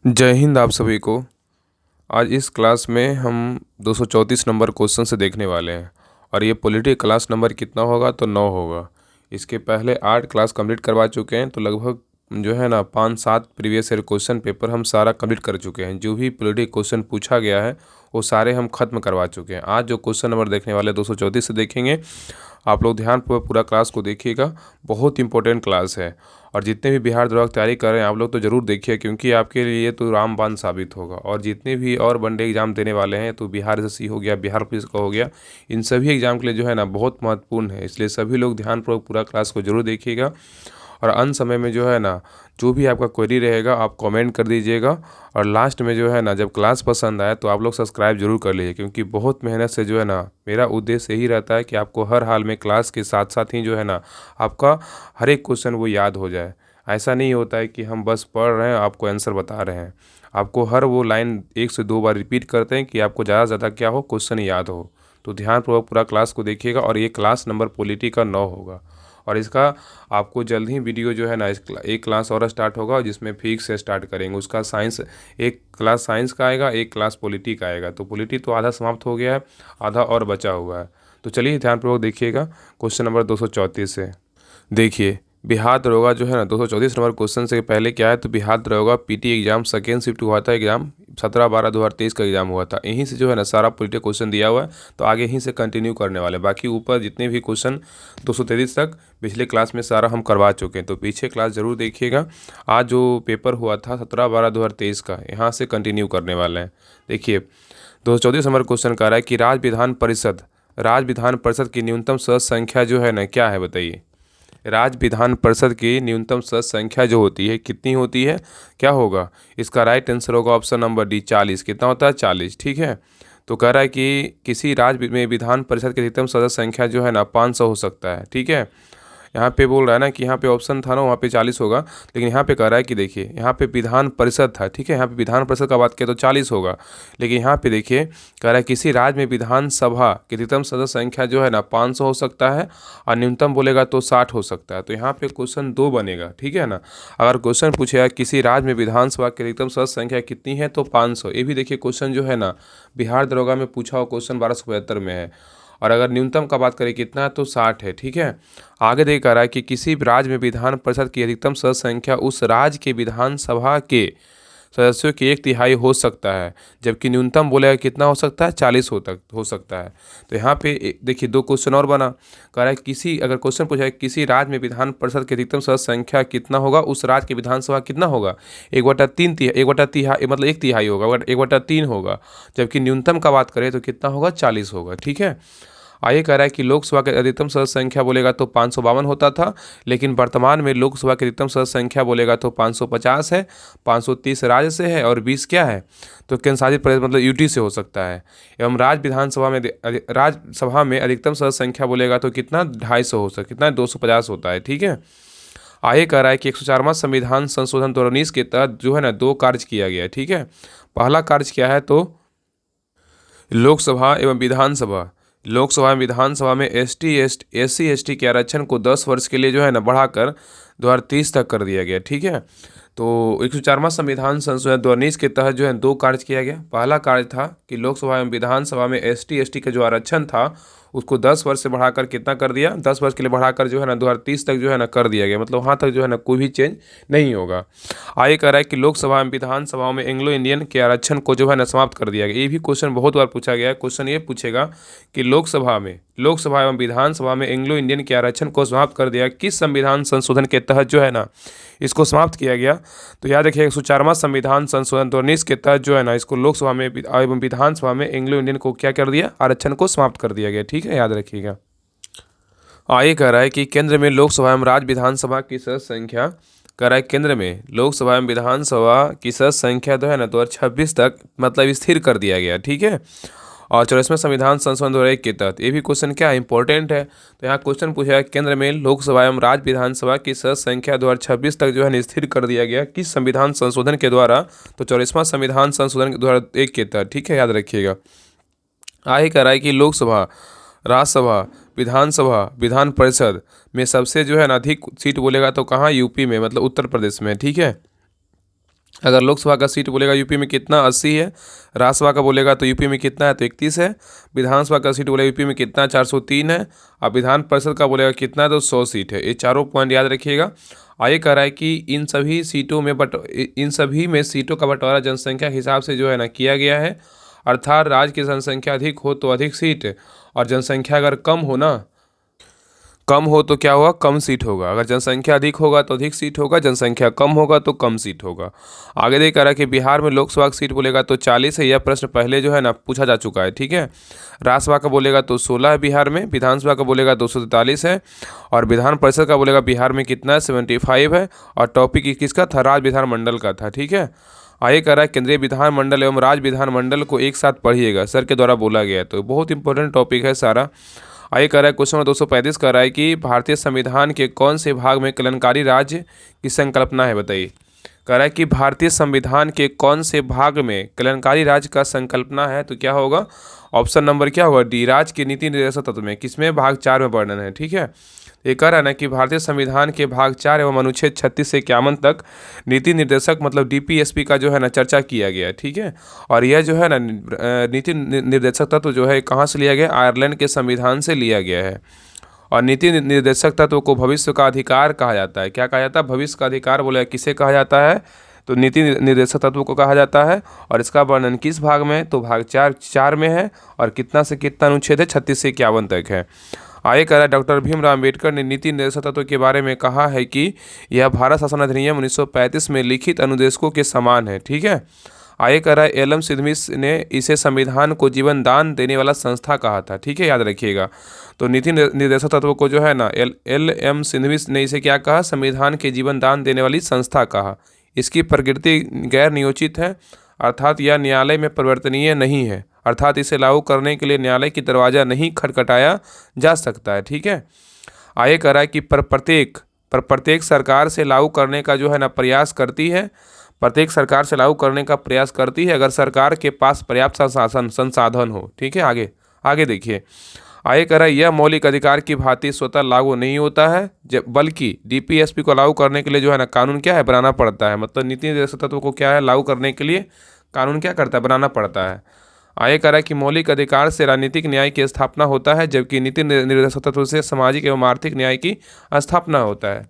जय हिंद आप सभी को। आज इस क्लास में हम 234 नंबर क्वेश्चन से देखने वाले हैं और ये पॉलिटी क्लास नंबर कितना होगा तो 9 होगा। इसके पहले 8 क्लास कंप्लीट करवा चुके हैं, तो लगभग जो है ना 5-7 प्रीवियस ईयर क्वेश्चन पेपर हम सारा कंप्लीट कर चुके हैं। जो भी पॉलिटी क्वेश्चन पूछा गया है वो सारे हम खत्म करवा चुके हैं। आज जो क्वेश्चन नंबर देखने वाले 234 से देखेंगे। आप लोग ध्यानपूर्वक पूरा क्लास को देखिएगा, बहुत इंपॉर्टेंट क्लास है। और जितने भी बिहार दरोगा की तैयारी कर रहे हैं आप लोग तो ज़रूर देखिए, क्योंकि आपके लिए तो रामबाण साबित होगा। और जितने भी और वनडे एग्ज़ाम देने वाले हैं, तो बिहार एसएससी हो गया, बिहार पुलिस का हो गया, इन सभी एग्ज़ाम के लिए जो है ना बहुत महत्वपूर्ण है। इसलिए सभी लोग ध्यानपूर्वक पूरा क्लास को जरूर देखिएगा। और अंत समय में जो है ना जो भी आपका क्वेरी रहेगा आप कमेंट कर दीजिएगा। और लास्ट में जो है ना जब क्लास पसंद आए तो आप लोग सब्सक्राइब जरूर कर लीजिए, क्योंकि बहुत मेहनत से जो है ना मेरा उद्देश्य यही रहता है कि आपको हर हाल में क्लास के साथ साथ ही जो है ना आपका हर एक क्वेश्चन वो याद हो जाए। ऐसा नहीं होता है कि हम बस पढ़ रहे हैं आपको आंसर बता रहे हैं। आपको हर वो लाइन 1 से 2 बार रिपीट करते हैं कि आपको ज़्यादा से ज़्यादा क्या हो, क्वेश्चन याद हो। तो ध्यानपूर्वक पूरा क्लास को देखिएगा। और ये क्लास नंबर पॉलिटी का 9 होगा। और इसका आपको जल्द ही वीडियो जो है ना एक क्लास और स्टार्ट होगा, जिसमें फिजिक्स से स्टार्ट करेंगे। उसका साइंस, एक क्लास साइंस का आएगा, एक क्लास पॉलिटी का आएगा। तो पॉलिटी तो आधा समाप्त हो गया है, आधा और बचा हुआ है। तो चलिए ध्यानपूर्वक देखिएगा क्वेश्चन नंबर 234 से। देखिए, बिहार दरोगा जो है ना 234 नंबर क्वेश्चन से पहले क्या है, तो बिहार दरोगा पीटी एग्जाम सेकेंड शिफ्ट हुआ था। एग्जाम 17/12/2023 का एग्जाम हुआ था। यहीं से जो है ना सारा पॉलिटिकल क्वेश्चन दिया हुआ है, तो आगे यहीं से कंटिन्यू करने वाले। बाकी ऊपर जितने भी क्वेश्चन 233 तक पिछले क्लास में सारा हम करवा चुके हैं, तो पीछे क्लास जरूर देखिएगा। आज जो पेपर हुआ था 17/12/2023 का, यहाँ से कंटिन्यू करने वाले हैं। देखिए 234 नंबर क्वेश्चन कह रहा है कि राज्य विधान परिषद की न्यूनतम सदस्य संख्या जो है ना क्या है, बताइए। राज्य विधान परिषद की न्यूनतम सदस्य संख्या जो होती है कितनी होती है, क्या होगा। इसका राइट आंसर होगा ऑप्शन नंबर डी, 40। कितना होता है, 40। ठीक है। तो कह रहा है कि किसी राज्य में विधान परिषद की अधिकतम सदस्य संख्या जो है ना 500 हो सकता है। ठीक है। यहाँ पे बोल रहा है ना कि यहाँ पे ऑप्शन था ना वहाँ पे 40 होगा, लेकिन यहाँ पे कह रहा है कि देखिए यहाँ पे विधान परिषद था। ठीक है, यहाँ पे विधान परिषद का बात किया तो 40 होगा, लेकिन यहाँ पे देखिए कह रहा है किसी राज्य में विधानसभा की अधिकतम सदस्य संख्या जो है ना 500 हो सकता है, और न्यूनतम बोलेगा तो 60 हो सकता है। तो यहाँ पे क्वेश्चन 2 बनेगा। ठीक है ना। अगर क्वेश्चन पूछेगा किसी राज्य में विधानसभा की अधिकतम सदस्य संख्या कितनी है, तो 500। ये भी देखिए क्वेश्चन जो है ना बिहार दरोगा में पूछा हुआ क्वेश्चन 1275 में है। और अगर न्यूनतम का बात करें कितना है, तो 60 है। ठीक है। आगे देखा रहा है कि किसी भी राज्य में विधान परिषद की अधिकतम सदस्य संख्या उस राज्य के विधानसभा के सदस्यों की 1/3 हो सकता है, जबकि न्यूनतम बोलेगा कितना हो सकता है, 40 हो सकता है। तो यहाँ पे देखिए 2 क्वेश्चन और बना। कह रहा है किसी, अगर क्वेश्चन पूछा है किसी राज्य में विधान परिषद की अधिकतम सदस्य संख्या कितना होगा, उस राज्य की विधानसभा कितना होगा, 1/3 1/3 मतलब 1/3 होगा, 1/3 होगा। जबकि न्यूनतम का बात करें तो कितना होगा, 40 होगा। ठीक है। आगे कह रहा है कि लोकसभा की अधिकतम सदस्य संख्या बोलेगा तो 552 होता था, लेकिन वर्तमान में लोकसभा की अधिकतम सदस्य संख्या बोलेगा तो 550 है। 530 राज्य से है और 20 क्या है, तो केंद्र शासित प्रदेश मतलब यूटी से हो सकता है। एवं राज्यसभा में अधिकतम सदस्य संख्या बोलेगा तो कितना, 250 हो सकता, कितना 250 होता है। ठीक है। आगे कह रहा है कि 104वां संविधान संशोधन 2019 के तहत जो है ना 2 कार्य किया गया है। ठीक है। पहला कार्य क्या है, तो लोकसभा एवं विधानसभा, लोकसभा में विधानसभा में SC ST के आरक्षण को 10 वर्ष के लिए जो है ना बढ़ाकर 2030 तक कर दिया गया। ठीक है। तो 104वां संविधान संशोधन 2019 के तहत जो है 2 कार्य किया गया। पहला कार्य था कि लोकसभा एवं विधानसभा में ST ST का जो आरक्षण था उसको 10 वर्ष से बढ़ाकर कितना कर दिया, 10 वर्ष के लिए बढ़ाकर जो है ना 2030 तक जो है ना कर दिया गया। मतलब वहाँ तक जो है ना कोई भी चेंज नहीं होगा। आगे कह रहा है कि लोकसभा एवं विधानसभाओं में एंग्लो इंडियन के आरक्षण को जो है ना समाप्त कर दिया गया। ये भी क्वेश्चन बहुत बार पूछा गया है। क्वेश्चन ये पूछेगा कि लोकसभा एवं विधानसभा में एंग्लो इंडियन के आरक्षण को समाप्त कर दिया, किस संविधान संशोधन के तहत जो है ना इसको समाप्त किया गया। तो याद रखिए 104वां संविधान संशोधन 2019 के तहत जो है ना इसको लोकसभा में एवं विधानसभा में एंग्लो इंडियन को क्या कर दिया, आरक्षण को समाप्त कर दिया गया। ठीक है, याद रखिएगा। आगे कह रहा है कि केंद्र में लोकसभा एवं राज्य विधानसभा की सदस्य संख्या, कह रहा है केंद्र में लोकसभा एवं विधानसभा की सदस्य संख्या जो है ना 2026 तक मतलब स्थिर कर दिया गया। ठीक है। और 44वें संविधान संशोधन 2001 के तहत, ये भी क्वेश्चन क्या इंपॉर्टेंट है। तो यहाँ क्वेश्चन पूछा है केंद्र में लोकसभा एवं राज्य विधानसभा की सदस्य संख्या 2026 तक जो है स्थिर कर दिया गया, किस संविधान संशोधन के द्वारा, तो 44वां संविधान संशोधन 2001 के तहत। ठीक है, याद रखिएगा। आगे कह रहा है कि लोकसभा, राज्यसभा, विधानसभा, विधान परिषद में सबसे जो है ना अधिक सीट बोलेगा तो कहाँ, यूपी में मतलब उत्तर प्रदेश में। ठीक है। अगर लोकसभा का सीट बोलेगा यूपी में कितना 80 है, राज्यसभा का बोलेगा तो यूपी में कितना है तो 31 है, विधानसभा का सीट बोलेगा यूपी में कितना 403 है, और विधान परिषद का बोलेगा कितना है तो 100 सीट है। ये चारों पॉइंट याद रखिएगा। आगे कह रहा है कि इन सभी सीटों में इन सभी में सीटों का बंटवारा जनसंख्या के हिसाब से जो है ना किया गया है, अर्थात राज्य की जनसंख्या अधिक हो तो अधिक सीट, और जनसंख्या अगर कम हो तो क्या होगा, कम सीट होगा। अगर जनसंख्या अधिक होगा तो अधिक सीट होगा, जनसंख्या कम होगा तो कम सीट होगा। आगे देख रहा है कि बिहार में लोकसभा की सीट बोलेगा तो 40 है। यह प्रश्न पहले जो है ना पूछा जा चुका है, ठीक है। राज्यसभा का बोलेगा तो 16 है बिहार में, विधानसभा का बोलेगा 243 है, और विधान परिषद का बोलेगा बिहार में कितना है 75 है। और टॉपिक किसका था, राज्य विधानमंडल का था, ठीक है। आगे कह रहा है केंद्रीय विधानमंडल एवं राज्य विधानमंडल को एक साथ पढ़िएगा, सर के द्वारा बोला गया है, तो बहुत इंपॉर्टेंट टॉपिक है सारा। आगे कह रहा है क्वेश्चन नंबर 235 कह रहा है कि भारतीय संविधान के कौन से भाग में कल्याणकारी राज्य की संकल्पना है, बताइए। कह रहा है कि भारतीय संविधान के कौन से भाग में कल्याणकारी राज्य का संकल्पना है, तो क्या होगा, ऑप्शन नंबर क्या होगा डी, राज्य के नीति निर्देशक तत्व में, किसमें, भाग 4 में वर्णन है, ठीक है। ये कह रहा है ना कि भारतीय संविधान के भाग 4 एवं अनुच्छेद 36 से 51 तक नीति निर्देशक मतलब डीपीएसपी का जो है ना चर्चा किया गया है, ठीक है। और यह जो है ना नीति निर्देशक तत्व जो है कहाँ से लिया गया, आयरलैंड के संविधान से लिया गया है। और नीति निर्देशक तत्व को भविष्य का अधिकार कहा जाता है। क्या कहा जाता है, भविष्य का अधिकार बोले किसे कहा जाता है, तो नीति निर्देशक तत्व को कहा जाता है। और इसका वर्णन किस भाग में, तो भाग 4 में है, और कितना से कितना अनुच्छेद है, 36 से 51 तक है। आगे कह रहा है डॉक्टर भीमराव अम्बेडकर ने नीति निर्देशक तत्व के बारे में कहा है कि यह भारत शासन अधिनियम 1935 में लिखित अनुदेशकों के समान है, ठीक है। आगे कह रहा है एल एम सिडमिस ने इसे संविधान को जीवन दान देने वाला संस्था कहा था, ठीक है, याद रखिएगा। तो नीति निर्देशक तत्व को जो है ना एल एम सिडमिस ने इसे क्या कहा, संविधान के जीवन दान देने वाली संस्था कहा। इसकी प्रकृति गैर नियोजित है, अर्थात यह न्यायालय में परिवर्तनीय नहीं है, अर्थात इसे लागू करने के लिए न्यायालय की दरवाज़ा नहीं खटखटाया जा सकता है, ठीक है। आगे कह रहा है कि प्रत्येक सरकार से लागू करने का जो है ना प्रयास करती है, प्रत्येक सरकार से लागू करने का प्रयास करती है अगर सरकार के पास पर्याप्त संसाधन हो, ठीक है। आगे देखिए, आगे कह रहा है यह मौलिक अधिकार की भांति स्वतः लागू नहीं होता है, जब बल्कि डीपीएसपी को लागू करने के लिए जो है ना कानून क्या है, बनाना पड़ता है। मतलब नीति निर्देशक तत्व को क्या है, लागू करने के लिए कानून क्या करता है, बनाना पड़ता है। आगे कह रहा है कि मौलिक अधिकार से राजनीतिक न्याय की स्थापना होता है, जबकि नीति निर्देशक तत्व से सामाजिक एवं आर्थिक न्याय की स्थापना होता है।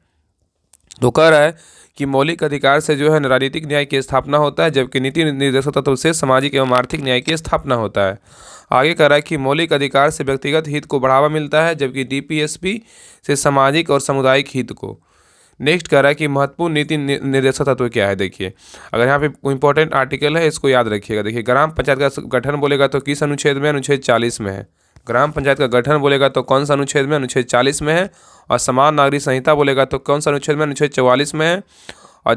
तो कह रहा है कि मौलिक अधिकार से जो है राजनीतिक न्याय की स्थापना होता है, जबकि नीति निर्देशक तत्व से सामाजिक एवं आर्थिक न्याय की स्थापना होता है। आगे कह रहा है कि मौलिक अधिकार से व्यक्तिगत हित को बढ़ावा मिलता है, जबकि डीपीएसपी से सामाजिक और सामुदायिक हित को। नेक्स्ट कह रहा है कि महत्वपूर्ण नीति निर्देशक तत्व क्या है, देखिए। अगर यहाँ पे इंपॉर्टेंट आर्टिकल है इसको याद रखिएगा। देखिए, ग्राम पंचायत का गठन बोलेगा तो किस अनुच्छेद में, अनुच्छेद 40 में है। ग्राम पंचायत का गठन बोलेगा तो कौन सा अनुच्छेद में, अनुच्छेद 40 में है। और समान नागरिक संहिता बोलेगा तो कौन सा अनुच्छेद में, अनुच्छेद 44 में है। और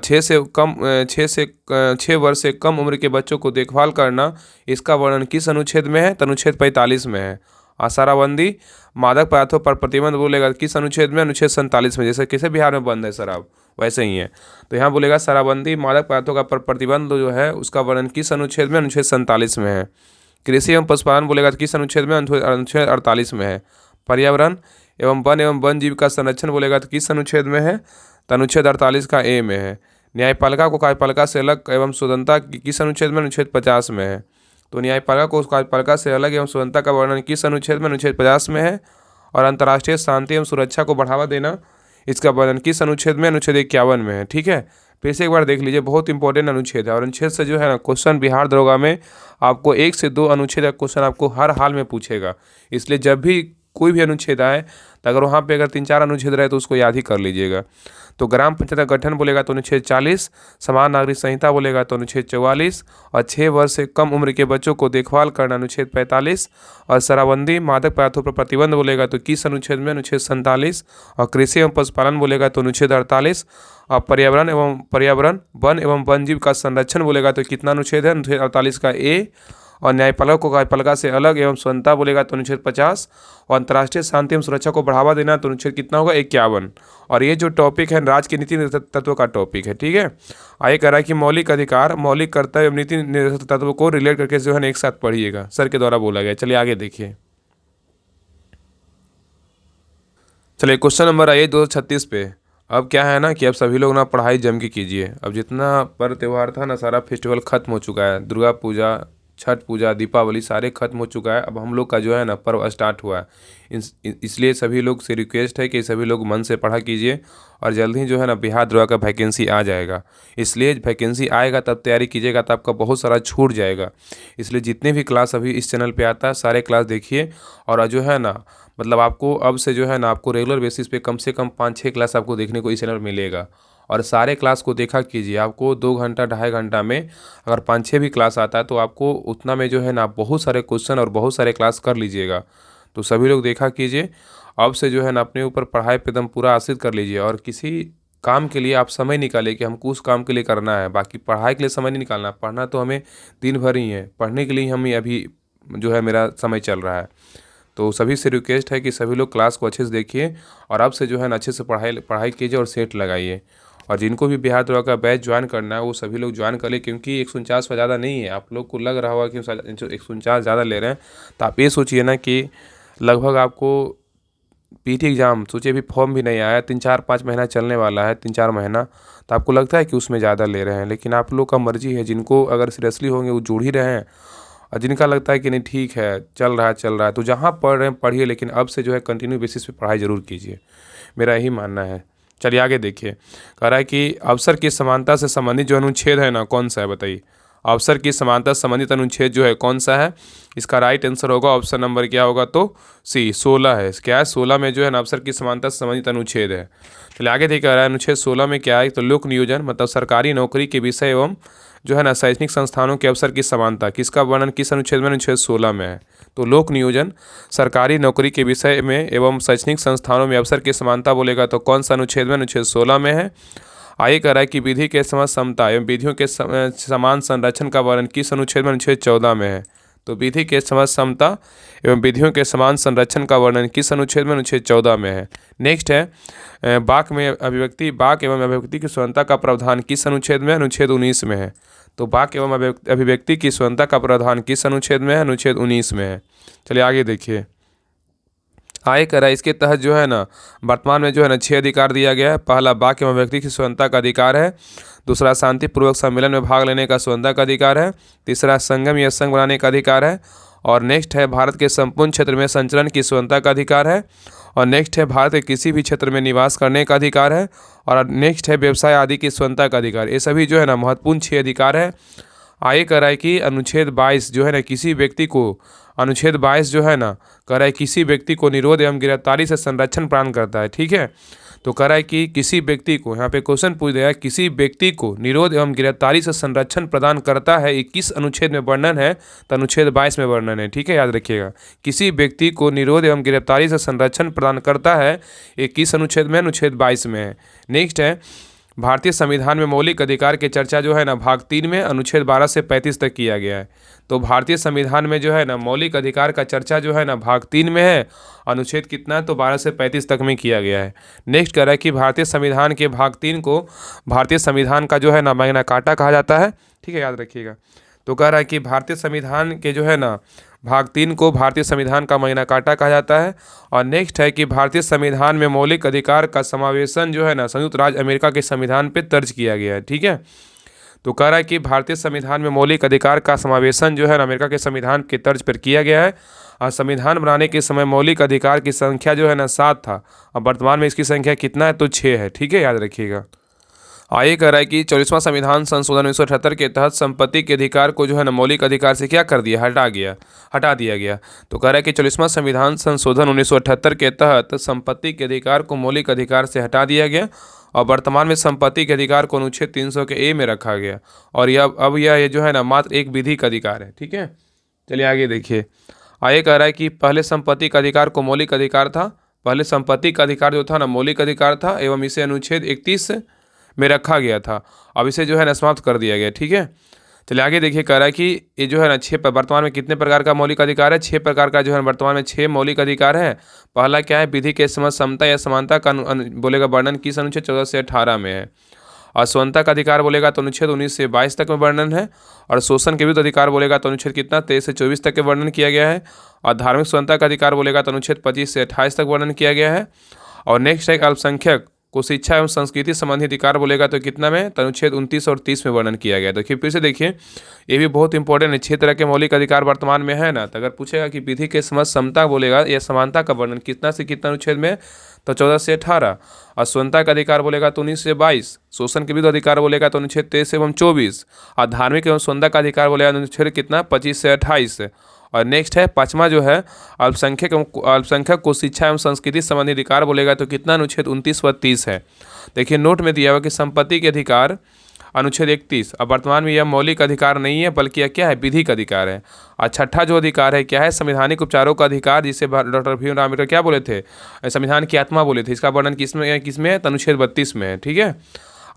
6 वर्ष से कम उम्र के बच्चों को देखभाल करना, इसका वर्णन किस अनुच्छेद में है, तो अनुच्छेद 45 में है। और शराबबंदी मादक पदार्थों पर प्रतिबंध बोलेगा किस अनुच्छेद में, अनुच्छेद 47 में। जैसे कैसे बिहार में बंद है शराब, वैसे ही है। तो यहाँ बोलेगा शराबबंदी मादक पदार्थों का पर प्रतिबंध जो है उसका वर्णन किस अनुच्छेद में, अनुच्छेद 47 में है। कृषि एवं पशुपालन बोलेगा तो किस अनुच्छेद में, अनुच्छेद 48 में है। पर्यावरण एवं वन जीव का संरक्षण बोलेगा तो किस अनुच्छेद में है, तो अनुच्छेद 48 का ए में है। न्यायपालिका को कार्यपालिका से अलग एवं स्वतंत्रता किस अनुच्छेद में, अनुच्छेद 50 में है। तो न्यायपालिका को कार्यपालिका से अलग एवं स्वतंत्रता का वर्णन किस अनुच्छेद में, अनुच्छेद 50 में है। और अंतर्राष्ट्रीय शांति एवं सुरक्षा को बढ़ावा देना, इसका वर्णन किस अनुच्छेद में, अनुच्छेद 51 में है, ठीक है। फिर से एक बार देख लीजिए, बहुत इंपॉर्टेंट अनुच्छेद है। और अनुच्छेद से जो है ना क्वेश्चन बिहार दरोगा में आपको 1 से 2 अनुच्छेद का क्वेश्चन आपको हर हाल में पूछेगा। इसलिए जब भी कोई भी अनुच्छेद आए तो अगर वहाँ पे अगर 3-4 अनुच्छेद रहे तो उसको याद ही कर लीजिएगा। तो ग्राम पंचायत का गठन बोलेगा तो अनुच्छेद 40, समान नागरिक संहिता बोलेगा तो अनुच्छेद 44, और 6 वर्ष से कम उम्र के बच्चों को देखभाल करना अनुच्छेद 45, और शराबबंदी मादक पदार्थों पर प्रतिबंध बोलेगा तो किस अनुच्छेद में, अनुच्छेद 47, और कृषि एवं पशुपालन बोलेगा तो अनुच्छेद 48, और पर्यावरण वन एवं वन्यजीव का संरक्षण बोलेगा तो कितना अनुच्छेद है, अनुच्छेद 48 का ए। और न्यायपालिका को कार्यपालिका से अलग एवं स्वतंत्रता बोलेगा तो अनुच्छेद 50, और अंतर्राष्ट्रीय शांति एवं सुरक्षा को बढ़ावा देना तो अनुच्छेद कितना होगा, 51। और ये जो टॉपिक है राज्य की नीति निर्देशक तत्व का टॉपिक है, ठीक है। आगे कह रहा है कि मौलिक अधिकार, मौलिक कर्तव्य एवं नीति निर्देशक तत्व को रिलेट करके जो है एक साथ पढ़िएगा, सर के द्वारा बोला गया। चलिए आगे देखिए। चलिए क्वेश्चन नंबर आइए 236 पे। अब क्या है ना कि अब सभी लोग ना पढ़ाई जम के कीजिए। अब जितना पर्व त्यौहार था ना, सारा फेस्टिवल ख़त्म हो चुका है। दुर्गा पूजा, छठ पूजा, दीपावली सारे ख़त्म हो चुका है। अब हम लोग का जो है ना पर्व स्टार्ट हुआ है। इसलिए सभी लोग से रिक्वेस्ट है कि सभी लोग मन से पढ़ा कीजिए। और जल्द ही जो है ना बिहार दरोगा का वैकेंसी आ जाएगा। इसलिए वैकेंसी आएगा तब तैयारी कीजिएगा, तो आपका बहुत सारा छूट जाएगा। इसलिए जितने भी क्लास अभी इस चैनल पे आता है सारे क्लास देखिए। और जो है ना मतलब आपको अब से जो है ना आपको रेगुलर बेसिस पे कम से कम 5-6 क्लास आपको देखने को इस चैनल मिलेगा। और सारे क्लास को देखा कीजिए। आपको 2 घंटा 2.5 घंटा में अगर 5-6 भी क्लास आता है तो आपको उतना में जो है ना बहुत सारे क्वेश्चन और बहुत सारे क्लास कर लीजिएगा। तो सभी लोग देखा कीजिए। अब से जो है ना अपने ऊपर पढ़ाई पे एकदम पूरा आश्रित कर लीजिए। और किसी काम के लिए आप समय निकालिए कि हमको उस काम के लिए करना है। बाकी पढ़ाई के लिए समय नहीं निकालना, पढ़ना तो हमें दिन भर ही है, पढ़ने के लिए हम अभी जो है मेरा समय चल रहा है। तो सभी से रिक्वेस्ट है कि सभी लोग क्लास को अच्छे से देखिए। और अब से जो है ना अच्छे से पढ़ाई कीजिए और सेट लगाइए। और जिनको भी बिहार दरोगा का बैच ज्वाइन करना है वो सभी लोग ज्वाइन कर ले, क्योंकि 149 से ज़्यादा नहीं है। आप लोग को लग रहा होगा कि 149 ज़्यादा ले रहे हैं, तो आप ये सोचिए ना कि लगभग आपको पीटी एग्ज़ाम सोचिए, अभी फॉर्म भी नहीं आया, 3-4-5 महीना चलने वाला है, 3-4 महीना। तो आपको लगता है कि उसमें ज़्यादा ले रहे हैं, लेकिन आप लोग का मर्जी है। जिनको अगर सीरियसली होंगे वो जुड़ ही रहे हैं, और जिनका लगता है कि नहीं ठीक है चल रहा है तो जहाँ पढ़ रहे हैं पढ़िए, लेकिन अब से जो है कंटिन्यू बेसिस पे पढ़ाई ज़रूर कीजिए। मेरा यही मानना है। चलिए आगे देखिए। कह रहा है कि अवसर की समानता से संबंधित जो अनुच्छेद है ना, कौन सा है बताइए। अवसर की समानता से संबंधित अनुच्छेद जो है कौन सा है। इसका राइट आंसर होगा ऑप्शन नंबर क्या होगा, तो सी 16 है। क्या है 16 में जो है ना अवसर की समानता से संबंधित अनुच्छेद है। चलिए आगे देखिए। कह रहा है अनुच्छेद 16 में क्या है, तो लोक नियोजन मतलब सरकारी नौकरी के विषय एवं जो है ना शैक्षणिक संस्थानों के अवसर की समानता, किसका वर्णन किस अनुच्छेद में, अनुच्छेद 16 में है। तो लोक नियोजन सरकारी नौकरी के विषय में एवं शैक्षणिक संस्थानों में अवसर की समानता बोलेगा तो कौन सा अनुच्छेद में, अनुच्छेद 16 में है। आगे कह रहा है कि विधि के समझ समता एवं विधियों के समान संरक्षण का वर्णन किस अनुच्छेद में, अनुच्छेद 14 में है। तो विधि के समझ समता एवं विधियों के समान संरक्षण का वर्णन किस अनुच्छेद में, अनुच्छेद 14 में है। नेक्स्ट है वाक में अभिव्यक्ति, वाक एवं अभिव्यक्ति की स्वतंत्रता का प्रावधान किस अनुच्छेद में, अनुच्छेद 19 में है। तो वाक एवं अभिव्यक्ति की स्वतंत्रता का प्रावधान किस अनुच्छेद में है, अनुच्छेद 19 में है। चलिए आगे देखिए। आगे कह रहा है इसके तहत जो है ना वर्तमान में जो है ना 6 अधिकार दिया गया है। पहला वाक एवं व्यक्ति की स्वतंत्रता का अधिकार है। दूसरा शांतिपूर्वक सम्मेलन में भाग लेने का स्वतंत्रता का अधिकार है। तीसरा संगम या संघ बनाने का अधिकार है। और नेक्स्ट है भारत के संपूर्ण क्षेत्र में संचरण की स्वतंत्रता का अधिकार है। और नेक्स्ट है भारत के किसी भी क्षेत्र में निवास करने का अधिकार है। और नेक्स्ट है व्यवसाय आदि की स्वतंत्रता का अधिकार। ये सभी जो है ना महत्वपूर्ण 6 अधिकार है। आगे कह रहा है कि अनुच्छेद 22 जो है ना किसी व्यक्ति को, अनुच्छेद 22 जो है ना कह रहा है किसी व्यक्ति को निरोध एवं गिरफ्तारी से संरक्षण प्रदान करता है। ठीक है, तो कह रहा है कि किसी व्यक्ति को, यहाँ पे क्वेश्चन पूछ दिया है, किसी व्यक्ति को निरोध एवं गिरफ्तारी से संरक्षण प्रदान करता है, 21 अनुच्छेद में वर्णन है, तो अनुच्छेद 22 में वर्णन है। ठीक है, याद रखिएगा। किसी व्यक्ति को निरोध एवं गिरफ्तारी से संरक्षण प्रदान करता है, 21 अनुच्छेद में, अनुच्छेद 22 में है। नेक्स्ट है भारतीय संविधान में मौलिक अधिकार की चर्चा जो है ना भाग 3 में अनुच्छेद 12 से 35 तक किया गया है। तो भारतीय संविधान में जो है ना मौलिक अधिकार का चर्चा जो है ना भाग 3 में है, अनुच्छेद कितना है, तो 12 से 35 तक में किया गया है। नेक्स्ट कह रहा है कि भारतीय संविधान के भाग 3 को भारतीय संविधान का जो है ना मैग्ना कार्टा कहा जाता है। ठीक है, याद रखिएगा। तो कह रहा है कि भारतीय संविधान के जो है ना भाग 3 को भारतीय संविधान का मैग्ना कार्टा कहा जाता है। और नेक्स्ट है कि भारतीय संविधान में मौलिक अधिकार का समावेशन जो है ना संयुक्त राज्य अमेरिका के संविधान पे दर्ज किया गया है। ठीक है, तो कह रहा है कि भारतीय संविधान में मौलिक अधिकार का समावेशन जो है ना अमेरिका के संविधान के तर्ज पर किया गया है। और संविधान बनाने के समय मौलिक अधिकार की संख्या जो है ना 7 था, और वर्तमान में इसकी संख्या कितना है, तो 6 है। ठीक है, याद रखिएगा। आगे कह रहा है कि 44वां संविधान संशोधन 1978 के तहत संपत्ति के अधिकार को जो है ना मौलिक अधिकार से क्या कर दिया, हटा दिया गया। तो कह रहा है कि 44वां संविधान संशोधन 1978 के तहत संपत्ति के अधिकार को मौलिक अधिकार से हटा दिया गया, और वर्तमान में संपत्ति के अधिकार को अनुच्छेद 300 के ए में रखा गया। और यह जो है ना मात्र एक विधि का अधिकार है। ठीक है, चलिए आगे देखिए। आगे कह रहा है कि पहले संपत्ति का अधिकार को मौलिक अधिकार था, पहले संपत्ति का अधिकार जो था ना मौलिक अधिकार था, एवं इसे अनुच्छेद 31 में रखा गया था। अब इसे जो है ना समाप्त कर दिया गया। ठीक है, चलिए आगे देखिए। कह रहा है कि ये जो है ना वर्तमान में कितने प्रकार का मौलिक अधिकार है, 6 प्रकार का जो है वर्तमान में 6 मौलिक अधिकार है। पहला क्या है, विधि के समझ समता या समानता का बोलेगा वर्णन किस अनुच्छेद 14 से 18 में है। और स्वतंत्रता का अधिकार बोलेगा तो अनुच्छेद 19 से 22 तक में वर्णन है। और शोषण के विरुद्ध अधिकार बोलेगा तो अनुच्छेद कितना 23 से 24 तक के वर्णन किया गया है। और धार्मिक स्वतंत्रता का अधिकार बोलेगा तो अनुच्छेद 25 से 28 तक वर्णन किया गया है। और नेक्स्ट है अल्पसंख्यक को शिक्षा एवं संस्कृति संबंधी अधिकार बोलेगा तो कितना में, तो अनुच्छेद 29 और 30 में वर्णन किया गया। देखिए फिर से देखिए, ये भी बहुत इंपॉर्टेंट है। 6 तरह के मौलिक अधिकार वर्तमान में है ना, तो अगर पूछेगा कि विधि के समझ समता बोलेगा या समानता का वर्णन कितना से कितना अनुच्छेद में, तो 14 से 18। और स्वतंत्रता का अधिकार बोलेगा तो 19 से 22। शोषण के विरुद्ध अधिकार बोलेगा तो अनुच्छेद 23 एवं 24। और धार्मिक एवं स्वतंत्रता का अधिकार बोलेगा अनुच्छेद कितना, 25 से 28। और नेक्स्ट है 5वां जो है अल्पसंख्यक को शिक्षा एवं संस्कृति संबंधी अधिकार बोलेगा तो कितना, अनुच्छेद 29 व 30 है। देखिए नोट में दिया हुआ कि संपत्ति के अधिकार अनुच्छेद 31। अब वर्तमान में यह मौलिक अधिकार नहीं है बल्कि यह क्या है, विधिक अधिकार है। और छठा जो अधिकार है क्या है, संवैधानिक उपचारों का अधिकार, जिसे डॉक्टर भीमराव अम्बेडकर क्या बोले थे, संविधान की आत्मा बोले थे। इसका वर्णन किसमें है, तो अनुच्छेद 32 में है। ठीक है,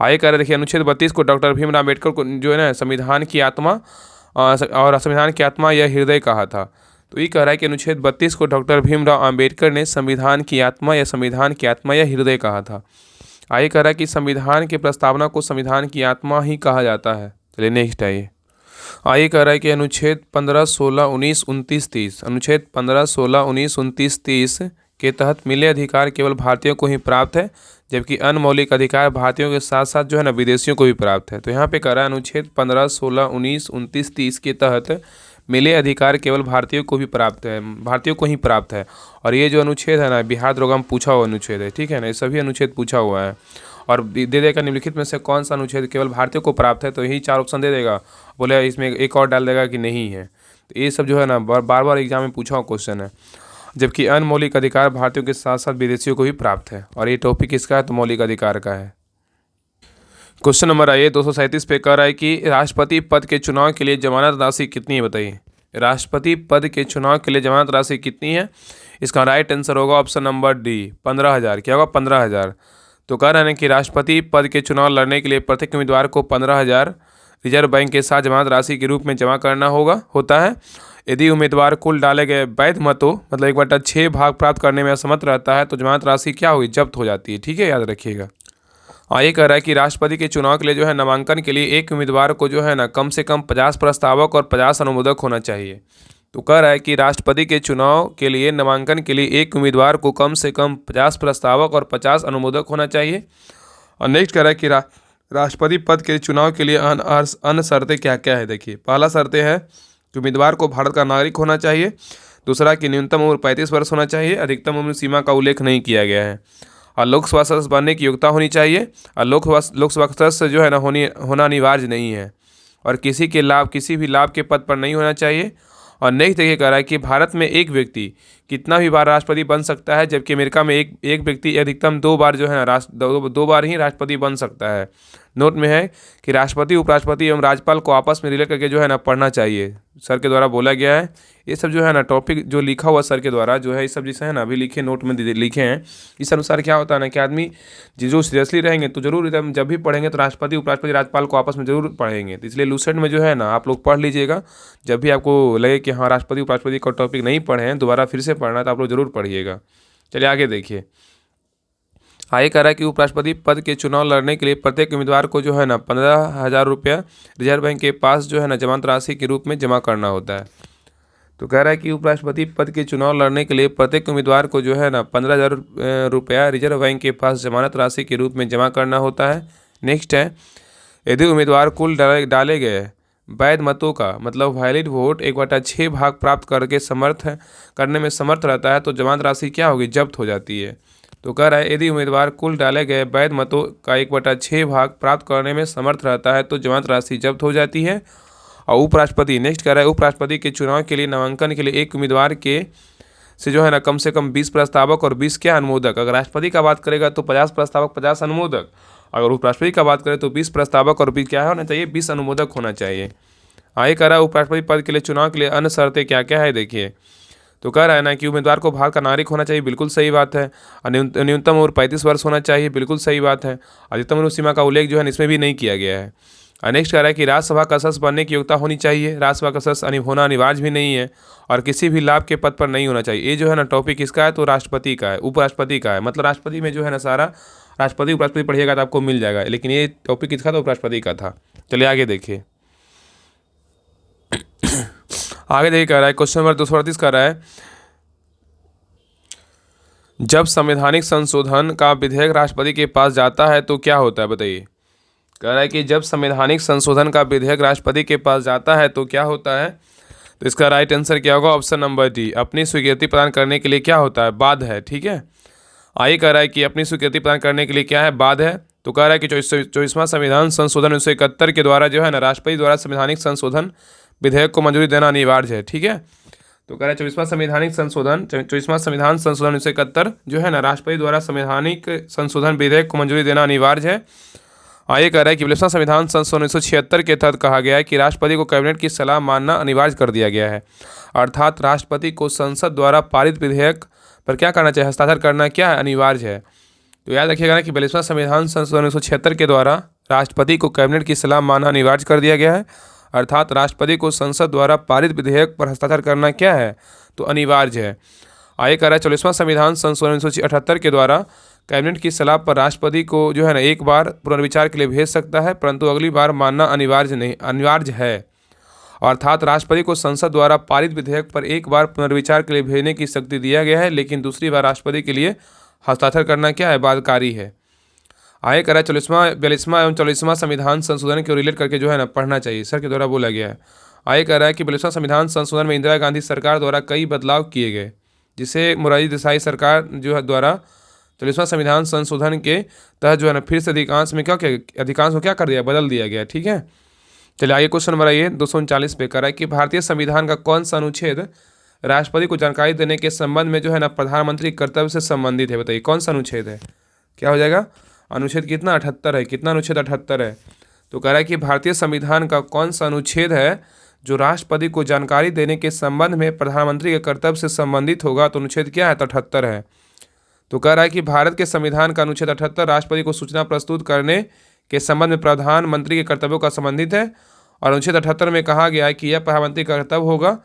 आगे कह रहे देखिए अनुच्छेद 32 को डॉक्टर भीमराव अम्बेडकर को जो है ना संविधान की आत्मा और संविधान की आत्मा या हृदय कहा था। तो ये कह रहा है कि अनुच्छेद 32 को डॉक्टर भीमराव अम्बेडकर ने संविधान की आत्मा या हृदय कहा था। आगे कह रहा है कि संविधान की प्रस्तावना को संविधान की आत्मा ही कहा जाता है। चलिए नेक्स्ट आइए। आगे कह रहा है कि अनुच्छेद 15, 16, 19, 29, 30, अनुच्छेद 15, 16, 19, 29, 30 के तहत मिले अधिकार केवल भारतीयों को ही प्राप्त है, जबकि अन्य मौलिक अधिकार भारतीयों के साथ साथ जो है ना विदेशियों को भी प्राप्त है। तो यहाँ पे कह रहा है अनुच्छेद 15, 16, 19, 29, 30 के तहत मिले अधिकार केवल भारतीयों को ही प्राप्त है। और ये जो अनुच्छेद है ना, बिहार दरोगा में पूछा हुआ अनुच्छेद है। ठीक है ना, ये सभी अनुच्छेद पूछा हुआ है। और दे देगा निम्नलिखित में से कौन सा अनुच्छेद केवल भारतीयों को प्राप्त है, तो यही 4 ऑप्शन दे देगा। बोले इसमें एक और डाल देगा कि नहीं है। तो ये सब जो है ना बार बार एग्जाम में पूछा हुआ क्वेश्चन है। जबकि अन्य मौलिक अधिकार भारतीयों के साथ साथ विदेशियों को भी प्राप्त है। और ये टॉपिक किसका है, तो मौलिक अधिकार का है। क्वेश्चन नंबर आइए 237 पे कह रहा है कि राष्ट्रपति पद के चुनाव के लिए जमानत राशि कितनी है, बताइए। राष्ट्रपति पद के चुनाव के लिए जमानत राशि कितनी है? इसका राइट आंसर होगा ऑप्शन नंबर डी, 15,000। क्या होगा, 15,000। तो कह रहे हैं कि राष्ट्रपति पद के चुनाव लड़ने के लिए प्रत्येक उम्मीदवार को 15,000 रिजर्व बैंक के साथ जमानत राशि के रूप में जमा करना होता है। यदि उम्मीदवार कुल डाले गए वैध मतों मतलब 1/6 भाग प्राप्त करने में असमर्थ रहता है तो जमानत राशि क्या होगी, जब्त हो जाती है। ठीक है, याद रखिएगा। ये कह रहा है कि राष्ट्रपति के चुनाव के लिए जो है नामांकन के लिए एक उम्मीदवार को जो है ना कम से कम 50 प्रस्तावक और 50 अनुमोदक होना चाहिए। तो कह रहा है कि राष्ट्रपति के चुनाव के लिए नामांकन के लिए एक उम्मीदवार को कम से कम 50 प्रस्तावक और 50 अनुमोदक होना चाहिए। और नेक्स्ट कह रहा है कि राष्ट्रपति पद के चुनाव के लिए अन्य शर्तें क्या क्या है। देखिए, पहला शर्त है कि उम्मीदवार को भारत का नागरिक होना चाहिए। दूसरा कि न्यूनतम उम्र 35 वर्ष होना चाहिए, अधिकतम उम्र सीमा का उल्लेख नहीं किया गया है। और लोकसभा सदस्य बनने की योग्यता होनी चाहिए। और लोकसभा सदस्य जो है ना होना अनिवार्य नहीं है। और किसी भी लाभ के पद पर नहीं होना चाहिए। और नेक्स्ट देखिए कह रहा है कि भारत में एक व्यक्ति कितना भी बार राष्ट्रपति बन सकता है, जबकि अमेरिका में एक व्यक्ति अधिकतम 2 बार जो है ना दो बार ही राष्ट्रपति बन सकता है। नोट में है कि राष्ट्रपति, उपराष्ट्रपति एवं राज्यपाल को आपस में रिलेट करके जो है ना पढ़ना चाहिए, सर के द्वारा बोला गया है। ये सब जो है ना टॉपिक जो लिखा हुआ सर के द्वारा जो है, ये सब जैसे है ना अभी लिखे नोट में लिखे हैं, इस अनुसार क्या होता है ना कि आदमी जो सीरियसली रहेंगे तो जरूर एकदम जब भी पढ़ेंगे तो राष्ट्रपति, उपराष्ट्रपति, राज्यपाल को आपस में जरूर पढ़ेंगे। तो इसलिए लूसेंट में जो है ना आप लोग पढ़ लीजिएगा। जब भी आपको लगे कि हाँ राष्ट्रपति, उपराष्ट्रपति का टॉपिक नहीं पढ़े हैं, दोबारा फिर से पढ़ना, तो आप लोग जरूर पढ़िएगा। चलिए आगे देखिए। आगे कह रहा है कि उपराष्ट्रपति पद के चुनाव लड़ने के लिए प्रत्येक उम्मीदवार को जो है ना 15,000 रुपया रिजर्व बैंक के पास जो है ना जमानत राशि के रूप में जमा करना होता है। तो कह रहा है कि उपराष्ट्रपति पद के चुनाव लड़ने के लिए प्रत्येक उम्मीदवार को जो है ना 15,000 रुपया रिजर्व बैंक के पास जमानत राशि के रूप में जमा करना होता है। नेक्स्ट है, यदि उम्मीदवार कुल डाले गए वैध मतों का मतलब वैलिड वोट 1/6 भाग प्राप्त करने में समर्थ रहता है तो जमानत राशि क्या होगी, जब्त हो जाती है। तो कह रहा है यदि उम्मीदवार कुल डाले गए वैध मतों का 1/6 भाग प्राप्त करने में समर्थ रहता है तो जमानत राशि जब्त हो जाती है। और उपराष्ट्रपति, नेक्स्ट कह रहा है उपराष्ट्रपति के चुनाव के लिए नामांकन के लिए एक उम्मीदवार से जो है ना कम से कम 20 प्रस्तावक और 20 क्या अनुमोदक। अगर राष्ट्रपति का बात करेगा तो 50 प्रस्तावक, 50 अनुमोदक। अगर उपराष्ट्रपति का बात करें तो 20 प्रस्तावक और 20 क्या होना चाहिए, 20 अनुमोदक होना चाहिए। आगे कह रहा है उपराष्ट्रपति पद के लिए चुनाव के लिए अन्य शर्तें क्या क्या है। देखिए, तो कह रहा है ना कि उम्मीदवार को भारत का नागरिक होना चाहिए, बिल्कुल सही बात है। न्यूनतम उम्र 35 वर्ष होना चाहिए, बिल्कुल सही बात है। अधिकतम उम्र सीमा का उल्लेख जो है इसमें भी नहीं किया गया है। नेक्स्ट कह रहा है कि राज्यसभा का सदस्य बनने की योग्यता होनी चाहिए, राज्यसभा का सदस्य होना अनिवार्य भी नहीं है। और किसी भी लाभ के पद पर नहीं होना चाहिए। ये जो है ना टॉपिक किसका है, तो राष्ट्रपति का है, उपराष्ट्रपति का है। मतलब राष्ट्रपति में जो है ना सारा राष्ट्रपति उपराष्ट्रपति पढ़िएगा तो आपको मिल जाएगा, लेकिन ये टॉपिक किसका था, उपराष्ट्रपति का था। चलिए आगे देखिए। आगे देखिए कह रहा है क्वेश्चन नंबर 238 कह रहा है जब संवैधानिक संशोधन का विधेयक राष्ट्रपति के पास जाता है तो क्या होता है, बताइए। कह रहा है कि जब संवैधानिक संशोधन का विधेयक राष्ट्रपति के पास जाता है तो क्या होता है। तो इसका राइट आंसर क्या होगा, ऑप्शन नंबर डी, अपनी स्वीकृति प्रदान करने के लिए क्या होता है, बाध्य है। ठीक है, आइए कह रहा है कि अपनी स्वीकृति प्रदान करने के लिए क्या है, बाध्य है। तो कह रहा है कि 24वां संविधान संशोधन 1971 के द्वारा जो है ना राष्ट्रपति द्वारा संवैधानिक संशोधन विधेयक को मंजूरी देना अनिवार्य है। ठीक है, तो कह रहा है 24वां संवैधानिक संशोधन 24वां संविधान संशोधन 1971 जो है ना राष्ट्रपति द्वारा संवैधानिक संशोधन विधेयक को मंजूरी देना अनिवार्य है। आइए कह रहा है कि 42वां संविधान संशोधन 1976 के तहत कहा गया है कि राष्ट्रपति को कैबिनेट की सलाह मानना अनिवार्य कर दिया गया है। अर्थात राष्ट्रपति को संसद द्वारा पारित विधेयक पर क्या करना चाहिए, हस्ताक्षर करना क्या है, अनिवार्य है। तो याद रखिएगा ना कि 42वां संविधान संशोधन 1976 के द्वारा राष्ट्रपति को कैबिनेट की सलाह मानना अनिवार्य कर दिया गया है। अर्थात राष्ट्रपति को संसद द्वारा पारित विधेयक पर हस्ताक्षर करना क्या है, तो अनिवार्य है। आगे कह रहा है 44वां संविधान संशोधन 1978 के द्वारा कैबिनेट की सलाह पर राष्ट्रपति को जो है ना एक बार पुनर्विचार के लिए भेज सकता है, परंतु अगली बार मानना अनिवार्य है। अर्थात राष्ट्रपति को संसद द्वारा पारित विधेयक पर एक बार पुनर्विचार के लिए भेजने की शक्ति दिया गया है, लेकिन दूसरी बार राष्ट्रपति के लिए हस्ताक्षर करना क्या है, बाध्यकारी है। आगे कह रहा है 42वां एवं 44वां संविधान संशोधन को रिलेट करके जो है ना पढ़ना चाहिए, सर के द्वारा बोला गया है। आगे कह रहा है कि 42वां संविधान संशोधन में इंदिरा गांधी सरकार द्वारा कई बदलाव किए गए, जिसे मोरारजी देसाई सरकार जो है द्वारा 44वां संविधान संशोधन के तहत जो है ना फिर से अधिकांश को क्या कर दिया, बदल दिया गया। ठीक है, चलिए आगे क्वेश्चन नंबर आइए 239 पे। कह रहा है कि भारतीय संविधान का कौन सा अनुच्छेद राष्ट्रपति को जानकारी देने के संबंध में जो है ना प्रधानमंत्री कर्तव्य से संबंधित है, बताइए कौन सा अनुच्छेद है। क्या हो जाएगा, अनुच्छेद कितना 78 है, कितना अनुच्छेद 78 है। तो कह रहा है कि भारतीय संविधान का कौन सा अनुच्छेद है जो राष्ट्रपति को जानकारी देने के संबंध में प्रधानमंत्री के कर्तव्य से संबंधित होगा, तो अनुच्छेद क्या है, तो 78 है। तो कह रहा है कि भारत के संविधान का अनुच्छेद 78 राष्ट्रपति को सूचना प्रस्तुत करने के संबंध में प्रधानमंत्री के कर्तव्यों का संबंधित है। और अनुच्छेद 78 में कहा गया है कि यह प्रधानमंत्री का कर्तव्य होगा,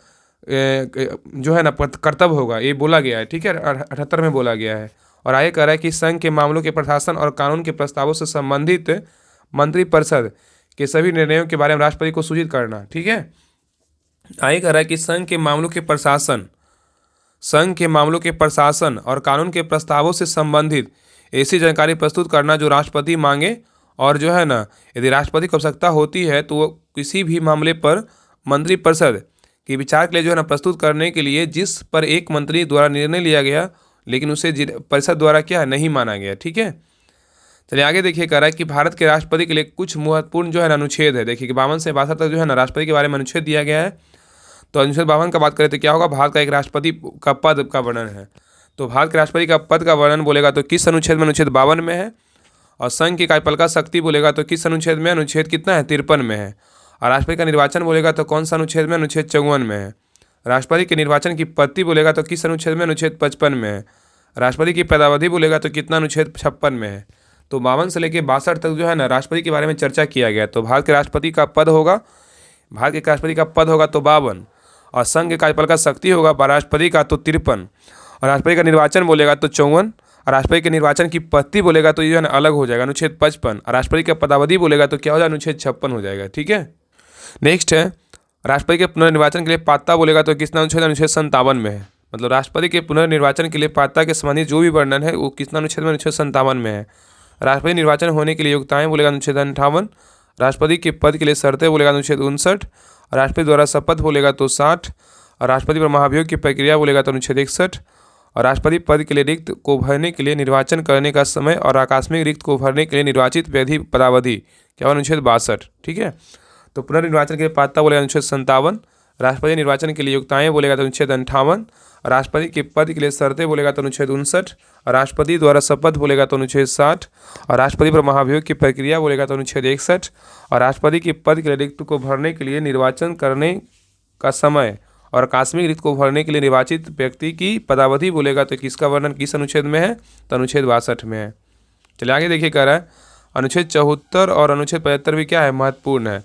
जो है ना कर्तव्य होगा, ये बोला गया है। ठीक है, 78 में बोला गया है। और आगे कह रहा है कि संघ के मामलों के प्रशासन और कानून के प्रस्तावों से संबंधित मंत्रिपरिषद के सभी निर्णयों के बारे में राष्ट्रपति को सूचित करना। ठीक है, आगे कह रहा है कि संघ के मामलों के प्रशासन और कानून के प्रस्तावों से संबंधित ऐसी जानकारी प्रस्तुत करना जो राष्ट्रपति मांगे, और जो है ना यदि राष्ट्रपति को आवश्यकता होती है तो वो किसी भी मामले पर मंत्रिपरिषद के विचार के लिए जो है ना प्रस्तुत करने के लिए जिस पर एक मंत्री द्वारा निर्णय लिया गया लेकिन उसे परिषद द्वारा क्या है, नहीं माना गया। ठीक है, चलिए आगे देखिए। कह रहा है कि भारत के राष्ट्रपति के लिए कुछ महत्वपूर्ण जो है ना अनुच्छेद है। देखिए कि 52 से 62 तक जो है ना राष्ट्रपति के बारे में अनुच्छेद दिया गया है। तो अनुच्छेद 52 का बात करें तो क्या होगा, भारत का एक राष्ट्रपति का पद का वर्णन है। तो भारत के राष्ट्रपति का पद का वर्णन बोलेगा तो किस अनुच्छेद में, अनुच्छेद 52 में है। और संघ की कार्यपालिका शक्ति बोलेगा तो किस अनुच्छेद में, अनुच्छेद कितना है, 53 में है। और राष्ट्रपति का निर्वाचन बोलेगा तो कौन सा अनुच्छेद में, अनुच्छेद 54 में है। राष्ट्रपति के निर्वाचन की पद्धति बोलेगा तो किस अनुच्छेद में, अनुच्छेद 55 में है। राष्ट्रपति की पदावधि बोलेगा तो कितना, अनुच्छेद 56 में है। तो 52 से लेकर 62 तक जो है ना राष्ट्रपति के बारे में चर्चा किया गया। तो भारत के राष्ट्रपति का पद होगा, तो 52। और संघ के कार्यपालिका शक्ति होगा राष्ट्रपति का तो 53। और राष्ट्रपति का निर्वाचन बोलेगा तो 54। और राष्ट्रपति के निर्वाचन की पद्धति बोलेगा तो ये जो है अलग हो जाएगा, अनुच्छेद 55। और राष्ट्रपति का पदावधि बोलेगा तो क्या हो जाएगा, अनुच्छेद 56 हो जाएगा। ठीक है, नेक्स्ट है राष्ट्रपति के पुनर्निर्वाचन के लिए पात्रता बोलेगा तो कितना अनुच्छेद, अनुच्छेद 57 में है। मतलब राष्ट्रपति के पुनर्निर्वाचन के लिए पात्रता के संबंधित जो भी वर्णन है वो कितना अनुच्छेद में, अनुच्छेद 57 में है। राष्ट्रपति निर्वाचन होने के लिए योग्यताएं बोलेगा अनुच्छेद 58। राष्ट्रपति के पद के लिए शर्तें बोलेगा अनुच्छेद 59। राष्ट्रपति द्वारा शपथ बोलेगा तो 60। और राष्ट्रपति पर महाभियोग की प्रक्रिया बोलेगा तो अनुच्छेद 61। और राष्ट्रपति पद के लिए रिक्त को भरने के लिए निर्वाचन करने का समय और आकस्मिक रिक्त को भरने के लिए निर्वाचित पदावधि क्या हुआ, अनुच्छेद 62। ठीक है, तो पुनर्निर्वाचन के लिए पात्रता बोलेगा अनुच्छेद 57। राष्ट्रपति निर्वाचन के लिए योग्यताएं बोलेगा तो अनुच्छेद 58। राष्ट्रपति के पद के लिए शर्तें बोलेगा तो अनुच्छेद 59। राष्ट्रपति द्वारा शपथ बोलेगा तो अनुच्छेद 60। और राष्ट्रपति पर महाभियोग की प्रक्रिया बोलेगा तो अनुच्छेद 61। और राष्ट्रपति के पद के लिए रिक्त को भरने के लिए निर्वाचन करने का समय और आकस्मिक रिक्त को भरने के लिए निर्वाचित व्यक्ति की पदावधि बोलेगा तो किसका वर्णन किस अनुच्छेद में है, तो अनुच्छेद 62 में है। चलिए आगे देखिए, कह रहा है अनुच्छेद 74 और अनुच्छेद 75 भी क्या है, महत्वपूर्ण है।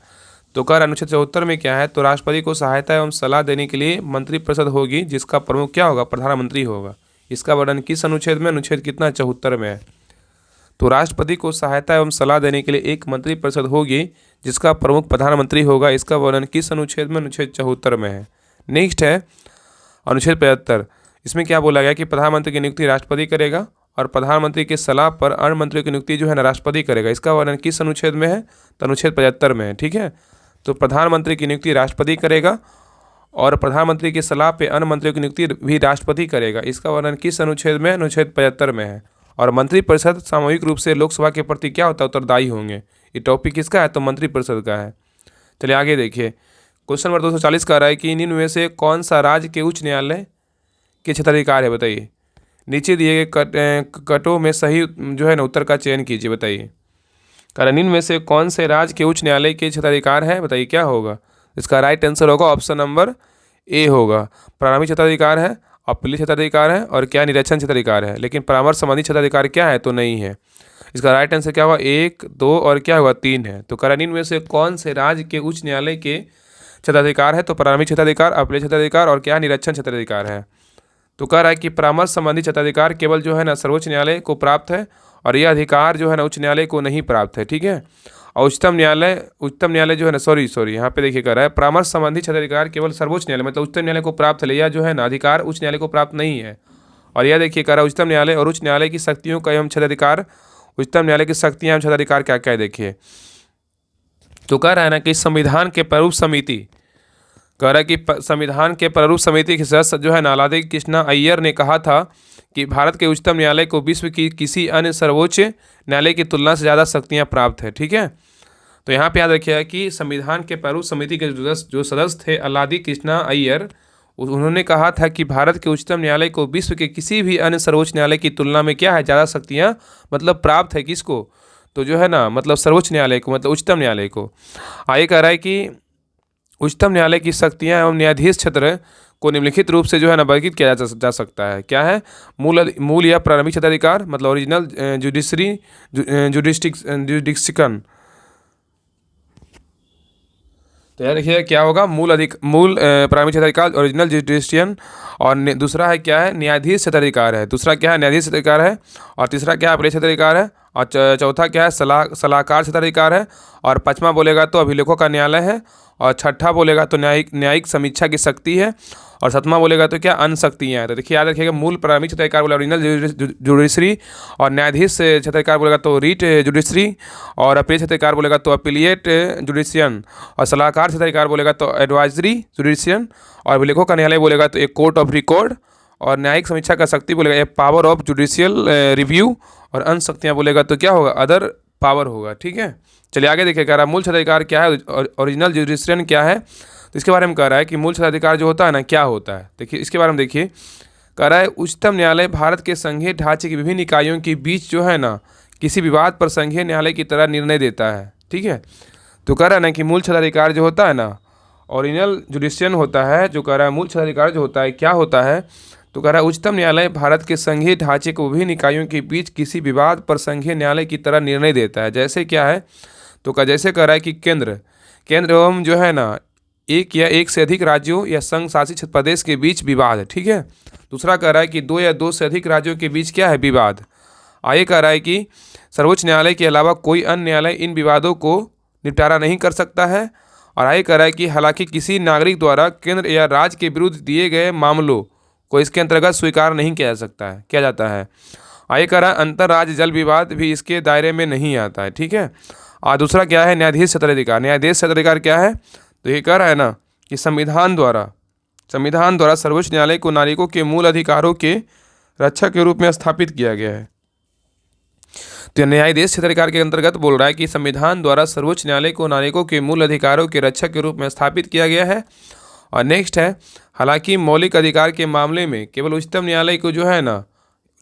तो कह रहा अनुच्छेद 74 में क्या है, तो राष्ट्रपति को सहायता एवं सलाह देने के लिए मंत्रिपरिषद होगी जिसका प्रमुख क्या होगा, प्रधानमंत्री होगा। इसका वर्णन किस अनुच्छेद में, अनुच्छेद कितना 74 में है। तो राष्ट्रपति को सहायता एवं सलाह देने के लिए एक मंत्रिपरिषद होगी जिसका प्रमुख प्रधानमंत्री होगा। इसका वर्णन किस अनुच्छेद में, अनुच्छेद 74 में है। नेक्स्ट है अनुच्छेद 75। इसमें क्या बोला गया कि प्रधानमंत्री की नियुक्ति राष्ट्रपति करेगा और प्रधानमंत्री की सलाह पर अन्य मंत्रियों की नियुक्ति जो है ना राष्ट्रपति करेगा। इसका वर्णन किस अनुच्छेद में है? तो अनुच्छेद 75 में है। ठीक है, तो प्रधानमंत्री की नियुक्ति राष्ट्रपति करेगा और प्रधानमंत्री की सलाह पे अन्य मंत्रियों की नियुक्ति भी राष्ट्रपति करेगा। इसका वर्णन किस अनुच्छेद में? अनुच्छेद 75 में है। और मंत्रिपरिषद सामूहिक रूप से लोकसभा के प्रति क्या होता है? उत्तरदायी होंगे। ये टॉपिक किसका है? तो मंत्रिपरिषद का है। चलिए आगे देखिए, क्वेश्चन नंबर 240 का रहा है कि निम्न में से कौन सा राज्य के उच्च न्यायालय के क्षेत्राधिकार है? बताइए। नीचे दिए गए कटों में सही जो है ना उत्तर का चयन कीजिए। बताइए, कारण निम्न में से कौन से राज्य के उच्च न्यायालय के क्षेत्राधिकार है? बताइए क्या होगा? इसका राइट आंसर होगा ऑप्शन नंबर ए होगा। प्रारंभिक क्षेत्राधिकार है, अपीलीय क्षेत्राधिकार है और क्या निरीक्षण क्षेत्राधिकार है, लेकिन परामर्श संबंधी क्षेत्राधिकार क्या है? तो नहीं है। इसका राइट आंसर क्या होगा? 1, 2 और क्या होगा? 3 है। तो कारण में से कौन से राज्य के उच्च न्यायालय के क्षेत्राधिकार है? तो प्रारंभिक क्षेत्राधिकार, अपीलीय क्षेत्राधिकार और क्या निरीक्षण क्षेत्राधिकार है। तो कह रहा है कि परामर्श संबंधी क्षेत्राधिकार केवल जो है ना सर्वोच्च न्यायालय को प्राप्त है और यह अधिकार जो है ना उच्च न्यायालय को नहीं प्राप्त है। ठीक है, और उच्चतम न्यायालय जो है ना सॉरी यहाँ पे देखिए कह रहा है परामर्श संबंधी क्षेत्राधिकार केवल सर्वोच्च न्यायालय मतलब उच्चतम न्यायालय को प्राप्त है, यह जो है ना अधिकार उच्च न्यायालय को प्राप्त नहीं है। और यह देखिए कह रहा है उच्चतम न्यायालय और उच्च न्यायालय की शक्तियों का एवं क्षेत्राधिकार, उच्चतम न्यायालय की शक्तियाँ एवं क्षेत्राधिकार क्या क्या है देखिए। तो कह रहा है ना कि संविधान के प्रारूप समिति, कह रहा है कि संविधान के प्रारूप समिति के सदस्य जो है ना लादे कृष्णा अय्यर ने कहा था कि भारत के उच्चतम न्यायालय को विश्व की किसी अन्य सर्वोच्च न्यायालय की तुलना से ज़्यादा शक्तियाँ प्राप्त है। ठीक है, तो यहाँ पे याद रखिएगा कि संविधान के प्रारूप समिति के जो सदस्य थे अलादी कृष्णा अय्यर, उन्होंने कहा था कि भारत के उच्चतम न्यायालय को विश्व के किसी भी अन्य सर्वोच्च न्यायालय की तुलना में क्या है? ज़्यादा शक्तियाँ मतलब प्राप्त है। किसको? तो जो है ना मतलब सर्वोच्च न्यायालय को, मतलब उच्चतम न्यायालय को। आगे कह रहा है कि उच्चतम न्यायालय की शक्तियाँ एवं न्यायाधीश क्षेत्र को निम्नलिखित रूप से जो है ना वर्गीकृत किया जा सकता है। क्या है? मूल या प्रारंभिक क्षेत्राधिकार मतलब ओरिजिनल जुडिस्टिक्शन। तो यार देखिए क्या होगा? मूल प्रारंभिक क्षेत्राधिकार ओरिजिनल जुडिस्टियन, और दूसरा है क्या है? न्यायाधीश क्षेत्राधिकार है। दूसरा क्या है? न्यायाधीश क्षेत्राधिकार है। और तीसरा क्या है? अपीलीय क्षेत्राधिकार है। और चौथा क्या है? सलाहकार क्षेत्राधिकार है। और पांचवा बोलेगा तो अभिलेखों का न्यायालय है। और छठा बोलेगा तो न्यायिक समीक्षा की शक्ति है। और सातवां बोलेगा तो क्या? अन्य शक्तियाँ हैं। तो देखिए याद रखिएगा, मूल प्रारंभिक क्षेत्राधिकार बोला ओरिजिनल जुडिशरी, और न्यायाधीश क्षेत्राधिकार बोलेगा तो रीट जुडिशरी, और अपीलीय क्षेत्राधिकार बोलेगा तो अपीलिएट जुडिशियन, और सलाहकार क्षेत्राधिकार बोलेगा तो एडवाइजरी जुडिशियन, और अभिलेखों का न्यायालय बोलेगा तो एक कोर्ट ऑफ रिकॉर्ड, और न्यायिक समीक्षा का शक्ति बोलेगा ए पावर ऑफ जुडिशियल रिव्यू, और अन्य शक्तियाँ बोलेगा तो क्या होगा? अदर पावर होगा। ठीक है, चलिए आगे देखिए कह रहा है मूल क्षेत्राधिकार क्या है, ओरिजिनल जुडिशियन क्या है। तो इसके बारे में कह रहा है कि मूल क्षेत्राधिकार जो होता है ना क्या होता है। देखिए इसके बारे में देखिए, कह रहा है उच्चतम न्यायालय भारत के संघीय ढांचे की विभिन्न इकाइयों के बीच जो है ना किसी विवाद पर संघीय न्यायालय की तरह निर्णय देता है। ठीक है, तो कह रहा है ना कि मूल क्षेत्राधिकार जो होता है ना ओरिजिनल जुडिशियन होता है। जो कह रहा है मूल क्षेत्राधिकार जो होता है क्या होता है, तो कह रहा है उच्चतम न्यायालय भारत के संघीय ढांचे को विभिन्न इकाइयों के बीच किसी विवाद पर संघीय न्यायालय की तरह निर्णय देता है। जैसे क्या है? तो जैसे कह रहा है कि केंद्र एवं जो है ना एक या एक से अधिक राज्यों या संघ शासित प्रदेश के बीच विवाद है। ठीक है, दूसरा कह रहा है कि दो या दो से अधिक राज्यों के बीच क्या है? विवाद। आगे कह रहा है कि सर्वोच्च न्यायालय के अलावा कोई अन्य न्यायालय इन विवादों को निपटारा नहीं कर सकता है। और आगे कह रहा है कि हालांकि किसी नागरिक द्वारा केंद्र या राज्य के विरुद्ध दिए गए मामलों को इसके अंतर्गत स्वीकार नहीं किया जा सकता है, किया जाता है। आगे कह रहा है अंतर राज्य जल विवाद भी इसके दायरे में नहीं आता है। ठीक है, और दूसरा क्या है? न्यायाधीश क्षेत्राधिकार। न्यायाधीश क्षेत्राधिकार क्या है? तो ये कह रहा है ना कि संविधान द्वारा सर्वोच्च न्यायालय को नागरिकों के मूल अधिकारों के रक्षक के रूप में स्थापित किया गया है। तो न्यायाधीश क्षेत्राधिकार के अंतर्गत बोल रहा है कि संविधान द्वारा सर्वोच्च न्यायालय को नागरिकों के मूल अधिकारों के रक्षक के रूप में स्थापित किया गया है। और नेक्स्ट है, हालांकि मौलिक अधिकार के मामले में केवल उच्चतम न्यायालय को जो है ना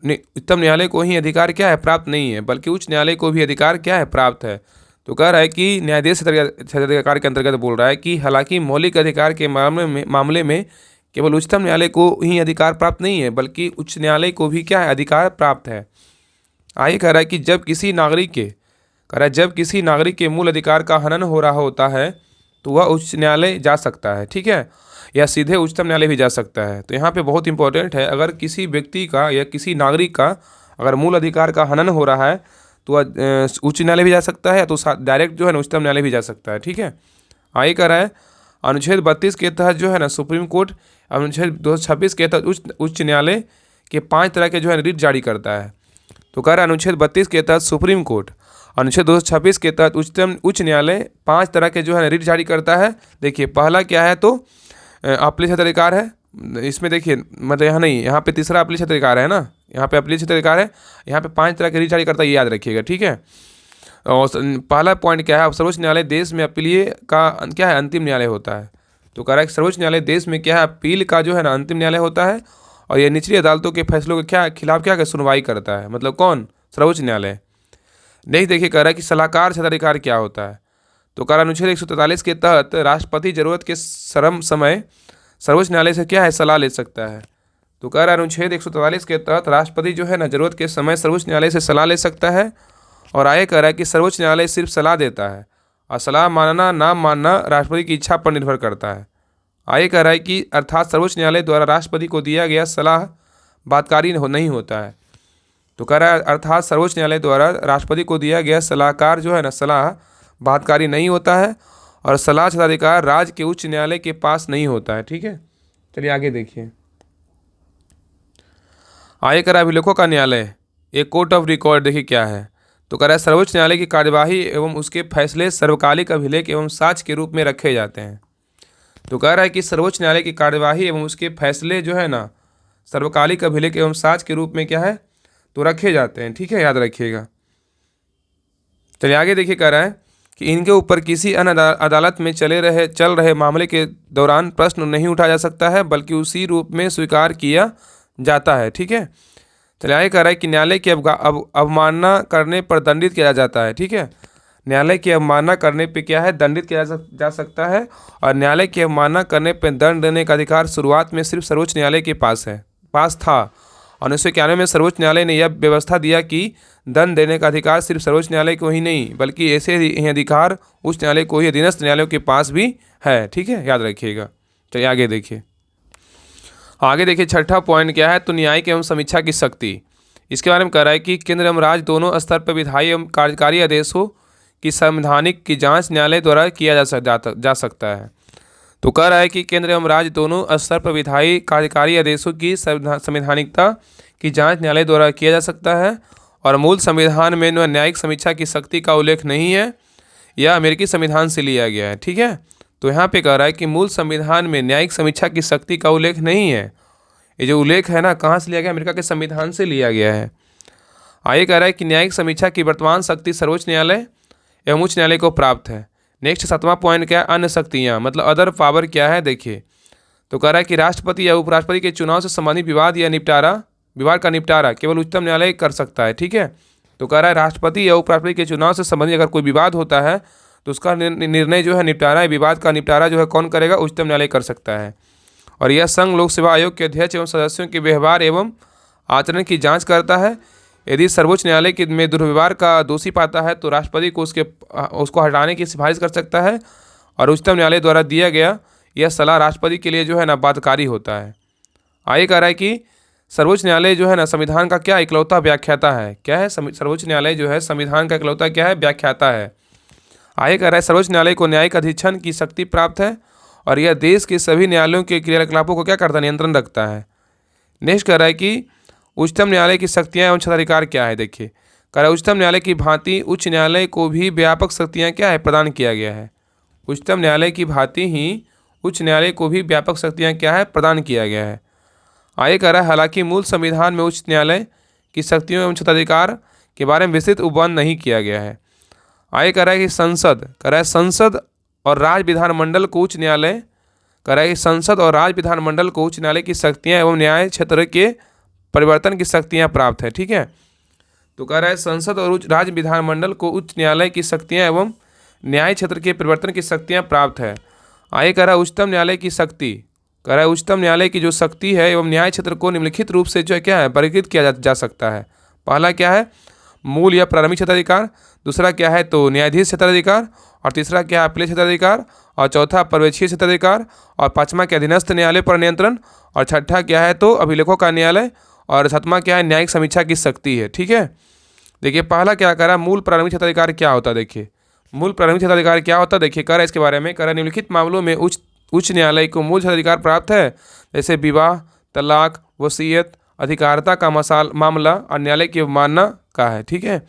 उच्चतम न्यायालय को ही अधिकार क्या है? प्राप्त नहीं है, बल्कि उच्च न्यायालय को भी अधिकार क्या है? प्राप्त है। तो कह रहा है कि न्यायाधीश क्षेत्राधिकार के अंतर्गत बोल रहा है कि हालांकि मौलिक अधिकार के मामले में केवल उच्चतम न्यायालय को ही अधिकार प्राप्त नहीं है, बल्कि उच्च न्यायालय को भी क्या है? अधिकार प्राप्त है। आगे कह रहा है कि जब किसी नागरिक के मूल अधिकार का हनन हो रहा होता है तो वह उच्च न्यायालय जा सकता है। ठीक है, या सीधे उच्चतम न्यायालय भी जा सकता है। तो यहाँ पे बहुत इंपॉर्टेंट है, अगर किसी व्यक्ति का या किसी नागरिक का अगर मूल अधिकार का हनन हो रहा है तो उच्च न्यायालय भी जा सकता है, या तो डायरेक्ट जो है ना उच्चतम न्यायालय भी जा सकता है। ठीक है, आगे कह रहा है अनुच्छेद 32 के तहत जो है ना सुप्रीम कोर्ट अनुच्छेद 226 के तहत उच्च न्यायालय के 5 तरह के जो है रिट जारी करता है। तो कह रहा है अनुच्छेद 32 के तहत सुप्रीम कोर्ट, अनुच्छेद 226 के तहत उच्च न्यायालय 5 तरह के जो है रिट जारी करता है। देखिए पहला क्या है तो अपील क्षेत्राधिकार है। इसमें देखिए मतलब यहाँ नहीं, यहाँ पे तीसरा अपील क्षेत्राधिकार है ना, यहाँ पे अपील क्षेत्राधिकार है, यहाँ पे 5 तरह के रिट जारी करता है, ये याद रखिएगा, ठीक है। और पहला पॉइंट क्या है, अब सर्वोच्च न्यायालय देश में अपीलीय का क्या है, अंतिम न्यायालय होता है। तो कह रहा है कि सर्वोच्च न्यायालय देश में क्या है, अपील का जो है ना अंतिम न्यायालय होता है, और यह निचली अदालतों के फैसलों के खिलाफ क्या सुनवाई करता है। मतलब कौन, सर्वोच्च न्यायालय। नहीं देखिए कह रहा है कि सलाहकार क्षेत्राधिकार क्या होता है। तो कह रहा है अनुच्छेद 143 के तहत राष्ट्रपति जरूरत के समय सर्वोच्च न्यायालय से क्या है, सलाह ले सकता है। तो कह रहा है अनुच्छेद 143 के तहत राष्ट्रपति जो है ना जरूरत के समय सर्वोच्च न्यायालय से सलाह ले सकता है। और आगे कह रहा है कि सर्वोच्च न्यायालय सिर्फ सलाह देता है और सलाह मानना ना मानना राष्ट्रपति की इच्छा पर निर्भर करता है। आगे कह रहा है कि अर्थात सर्वोच्च न्यायालय द्वारा राष्ट्रपति को दिया गया सलाह बाध्यकारी नहीं होता है। तो कह रहा है अर्थात सर्वोच्च न्यायालय द्वारा राष्ट्रपति को दिया गया सलाहकार जो है ना सलाह बाध्यकारी नहीं होता है, और सलाह क्षेत्राधिकार राज्य के उच्च न्यायालय के पास नहीं होता है, ठीक है। चलिए आगे देखिए। आगे कह रहा है अभिलेखों का न्यायालय, एक कोर्ट ऑफ रिकॉर्ड, देखिए क्या है। तो कह रहा है सर्वोच्च न्यायालय की कार्यवाही एवं उसके फैसले सर्वकालिक अभिलेख एवं साक्ष्य के रूप में रखे जाते हैं। तो कह रहा है कि सर्वोच्च न्यायालय की कार्यवाही एवं उसके फैसले जो है ना सर्वकालिक अभिलेख एवं साक्ष्य के रूप में क्या है तो रखे जाते हैं, ठीक है, याद रखिएगा। चलिए आगे देखिए, कह रहा है कि इनके ऊपर किसी अन्य अदालत में चल रहे मामले के दौरान प्रश्न नहीं उठाया जा सकता है, बल्कि उसी रूप में स्वीकार किया जाता है, ठीक है। चलिए आगे कह रहा है कि न्यायालय की अवमानना करने पर दंडित किया जाता है, ठीक है। न्यायालय की अवमानना करने पे क्या है, दंडित किया जा सकता है। और न्यायालय की अवमानना करने पर दंड देने का अधिकार शुरुआत में सिर्फ सर्वोच्च न्यायालय के पास था। 1991 में सर्वोच्च न्यायालय ने यह व्यवस्था दिया कि दंड देने का अधिकार सिर्फ सर्वोच्च न्यायालय को ही नहीं, बल्कि ऐसे ही अधिकार उच्च न्यायालय को ही अधीनस्थ न्यायालयों के पास भी है, ठीक है, याद रखिएगा। चलिए आगे देखिए। आगे देखिए छठा पॉइंट क्या है, तो न्यायिक एवं समीक्षा की शक्ति। इसके बारे में कह रहा है कि केंद्र एवं राज्य दोनों स्तर पर विधायी एवं कार्यकारी आदेशों की संवैधानिक की जांच न्यायालय द्वारा किया जा सकता है। तो कह रहा है कि केंद्र एवं राज्य दोनों स्तर पर विधायी कार्यकारी आदेशों की संवैधानिकता की जांच न्यायालय द्वारा किया जा सकता है। और मूल संविधान में न्यायिक समीक्षा की शक्ति का उल्लेख नहीं है, यह अमेरिकी संविधान से लिया गया है, ठीक है। तो यहाँ पे कह रहा है कि मूल संविधान में न्यायिक समीक्षा की शक्ति का उल्लेख नहीं है। ये जो उल्लेख है ना, कहाँ से लिया गया, अमेरिका के संविधान से लिया गया है। आगे कह रहा है कि न्यायिक समीक्षा की वर्तमान शक्ति सर्वोच्च न्यायालय एवं उच्च न्यायालय को प्राप्त है। नेक्स्ट 7वां पॉइंट क्या है, अन्य शक्तियाँ, मतलब अदर पावर क्या है, देखिए। तो कह रहा है कि राष्ट्रपति या उपराष्ट्रपति के चुनाव से संबंधित विवाद का निपटारा केवल उच्चतम न्यायालय कर सकता है, ठीक है। तो कह रहा है राष्ट्रपति या उपराष्ट्रपति के चुनाव से संबंधित अगर कोई विवाद होता है तो उसका निर्णय जो है निपटारा, विवाद का निपटारा जो है कौन करेगा, उच्चतम न्यायालय कर सकता है। और यह संघ लोक सेवा आयोग के अध्यक्ष एवं सदस्यों के व्यवहार एवं आचरण की जांच करता है। यदि सर्वोच्च न्यायालय में दुर्व्यवहार का दोषी पाता है तो राष्ट्रपति को उसको हटाने की सिफारिश कर सकता है। और उच्चतम न्यायालय द्वारा दिया गया यह सलाह राष्ट्रपति के लिए जो है ना बाध्यकारी होता है। आगे कह रहा है कि सर्वोच्च न्यायालय जो है ना संविधान का क्या इकलौता व्याख्याता है, क्या है, सर्वोच्च न्यायालय जो है संविधान का इकलौता क्या है, व्याख्याता है। आगे कह रहा है सर्वोच्च न्यायालय को न्यायिक अधीक्षण की शक्ति प्राप्त है, और यह देश के सभी न्यायालयों के क्रियाकलापों को क्या करता है, नियंत्रण रखता है। नेक्स्ट कह रहा है कि उच्चतम न्यायालय की शक्तियाँ एवं क्षेत्राधिकार क्या है, देखिए। कह रहा है उच्चतम न्यायालय की भांति उच्च न्यायालय को भी व्यापक शक्तियाँ क्या है, प्रदान किया गया है। उच्चतम न्यायालय की भांति ही उच्च न्यायालय को भी व्यापक शक्तियाँ क्या है, प्रदान किया गया है। आगे कह रहा है हालांकि मूल संविधान में उच्च न्यायालय की शक्तियों एवं क्षेत्राधिकार के बारे में विस्तृत उपबंध नहीं किया गया है। आगे कह रहा है कि संसद और राज्य विधानमंडल को उच्च न्यायालय कह रहा है कि संसद और राज्य विधानमंडल को उच्च न्यायालय की शक्तियाँ एवं न्याय क्षेत्र के परिवर्तन की शक्तियाँ प्राप्त है, ठीक है। तो कह रहा है संसद और राज्य विधानमंडल को उच्च न्यायालय की शक्तियाँ एवं न्याय क्षेत्र के परिवर्तन की शक्तियाँ प्राप्त है। आगे कह रहा है उच्चतम न्यायालय की शक्ति, कह रहा है उच्चतम न्यायालय की जो शक्ति है एवं न्याय क्षेत्र को निम्नलिखित रूप से जो है क्या है वर्गीकृत किया जा सकता है। पहला क्या है, मूल या प्रारंभिक क्षेत्राधिकार। दूसरा क्या है तो न्यायाधीश क्षेत्राधिकार। और तीसरा क्या है अपील क्षेत्राधिकार। और चौथा पर्यवेक्षी क्षेत्राधिकार। और पांचवा क्या अधीनस्थ न्यायालय पर नियंत्रण। और छठा क्या है तो अभिलेखों का न्यायालय। और सातवां क्या है न्यायिक समीक्षा की शक्ति है, ठीक है। देखिए पहला क्या कह रहा है, मूल प्रारंभिक क्षेत्राधिकार क्या होता है, देखिए मूल प्रारंभिक क्षेत्राधिकार क्या होता है, देखिए कह रहा है इसके बारे में, कह रहा है निम्नलिखित मामलों में उच्च उच्च न्यायालय को मूल अधिकार प्राप्त है, जैसे विवाह, तलाक, वसीयत, अधिकारिता का मामला और न्यायालय की अवमानना का है। ठीक है।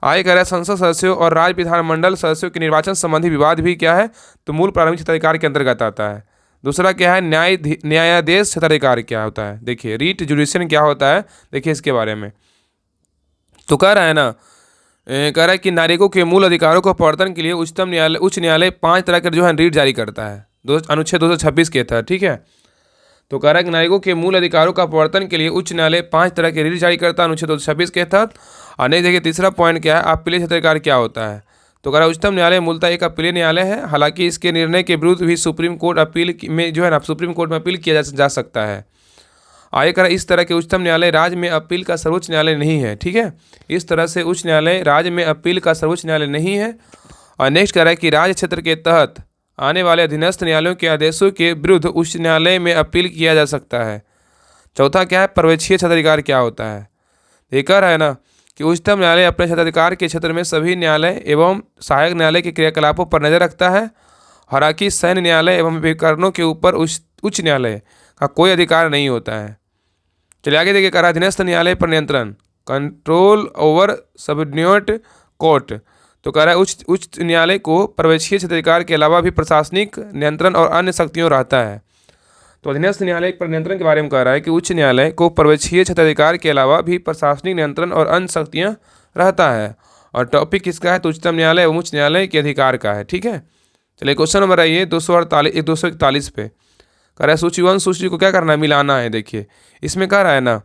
आगे कह रहा है संसद सदस्यों और राज्य विधानमंडल सदस्यों के निर्वाचन संबंधी विवाद भी क्या है, तो मूल प्रारंभिक क्षेत्राधिकार के अंतर्गत आता है। दूसरा क्या है, न्यायाधीश क्षेत्राधिकार क्या होता है, देखिए रीट जुडिशियन क्या होता है, देखिए इसके बारे में। तो कह रहा है ना, कह रहा है कि नागरिकों के मूल अधिकारों को प्रवर्तन के लिए उच्च न्यायालय 5 तरह के जो है रीट जारी करता है, अनुच्छेद 226 के तहत। ठीक है। तो कह रहा है कि नागरिकों के मूल अधिकारों का प्रवर्तन के लिए उच्च न्यायालय 5 तरह के रीट जारी करता है, अनुच्छेद 226 के तहत। और नहीं, देखिए तीसरा पॉइंट क्या है, अपीलीय क्षेत्राधिकार क्या होता है। तो कह रहा है उच्चतम न्यायालय मूलतः एक अपीलीय न्यायालय है, हालांकि इसके निर्णय के विरुद्ध भी सुप्रीम कोर्ट में जो है ना, सुप्रीम कोर्ट में अपील किया जा सकता है। आगे कह रहा है इस तरह के उच्चतम न्यायालय राज्य में अपील का सर्वोच्च न्यायालय नहीं है। ठीक है। इस तरह से उच्च न्यायालय राज्य में अपील का सर्वोच्च न्यायालय नहीं है। और नेक्स्ट कह रहा है कि राज्य क्षेत्र के तहत आने वाले अधीनस्थ न्यायालयों के आदेशों के विरुद्ध उच्च न्यायालय में अपील किया जा सकता है। चौथा क्या है, पर्यवेक्षीय क्षेत्राधिकार क्या होता है। ये कह रहा है ना कि उच्चतम न्यायालय अपने क्षेत्राधिकार के क्षेत्र में सभी न्यायालय एवं सहायक न्यायालय के क्रियाकलापों पर नजर रखता है। हालांकि सैन्य न्यायालय एवं विकरणों के ऊपर उच्च न्यायालय का कोई अधिकार नहीं होता है। चलिए आगे देखिए, कह रहा है अधीनस्थ न्यायालय पर नियंत्रण, कंट्रोल ओवर सबऑर्डिनेट कोर्ट। तो कह रहा है उच्च न्यायालय को पर्यवेक्षीय क्षेत्राधिकार के अलावा भी प्रशासनिक नियंत्रण और अन्य शक्तियों रहता है। तो अधीनस्थ न्यायालय पर नियंत्रण के बारे में कह रहा है कि उच्च न्यायालय को पर्यवेक्षीय क्षेत्राधिकार के अलावा भी प्रशासनिक नियंत्रण और अन्य शक्तियाँ रहता है। और टॉपिक किसका है, तो उच्चतम न्यायालय एवं उच्च न्यायालय के अधिकार का है। ठीक है। चलिए क्वेश्चन नंबर आइए 241 पे। कह रहा है सूची 1 सूची को क्या करना है, मिलाना है। देखिए इसमें कह रहा है ना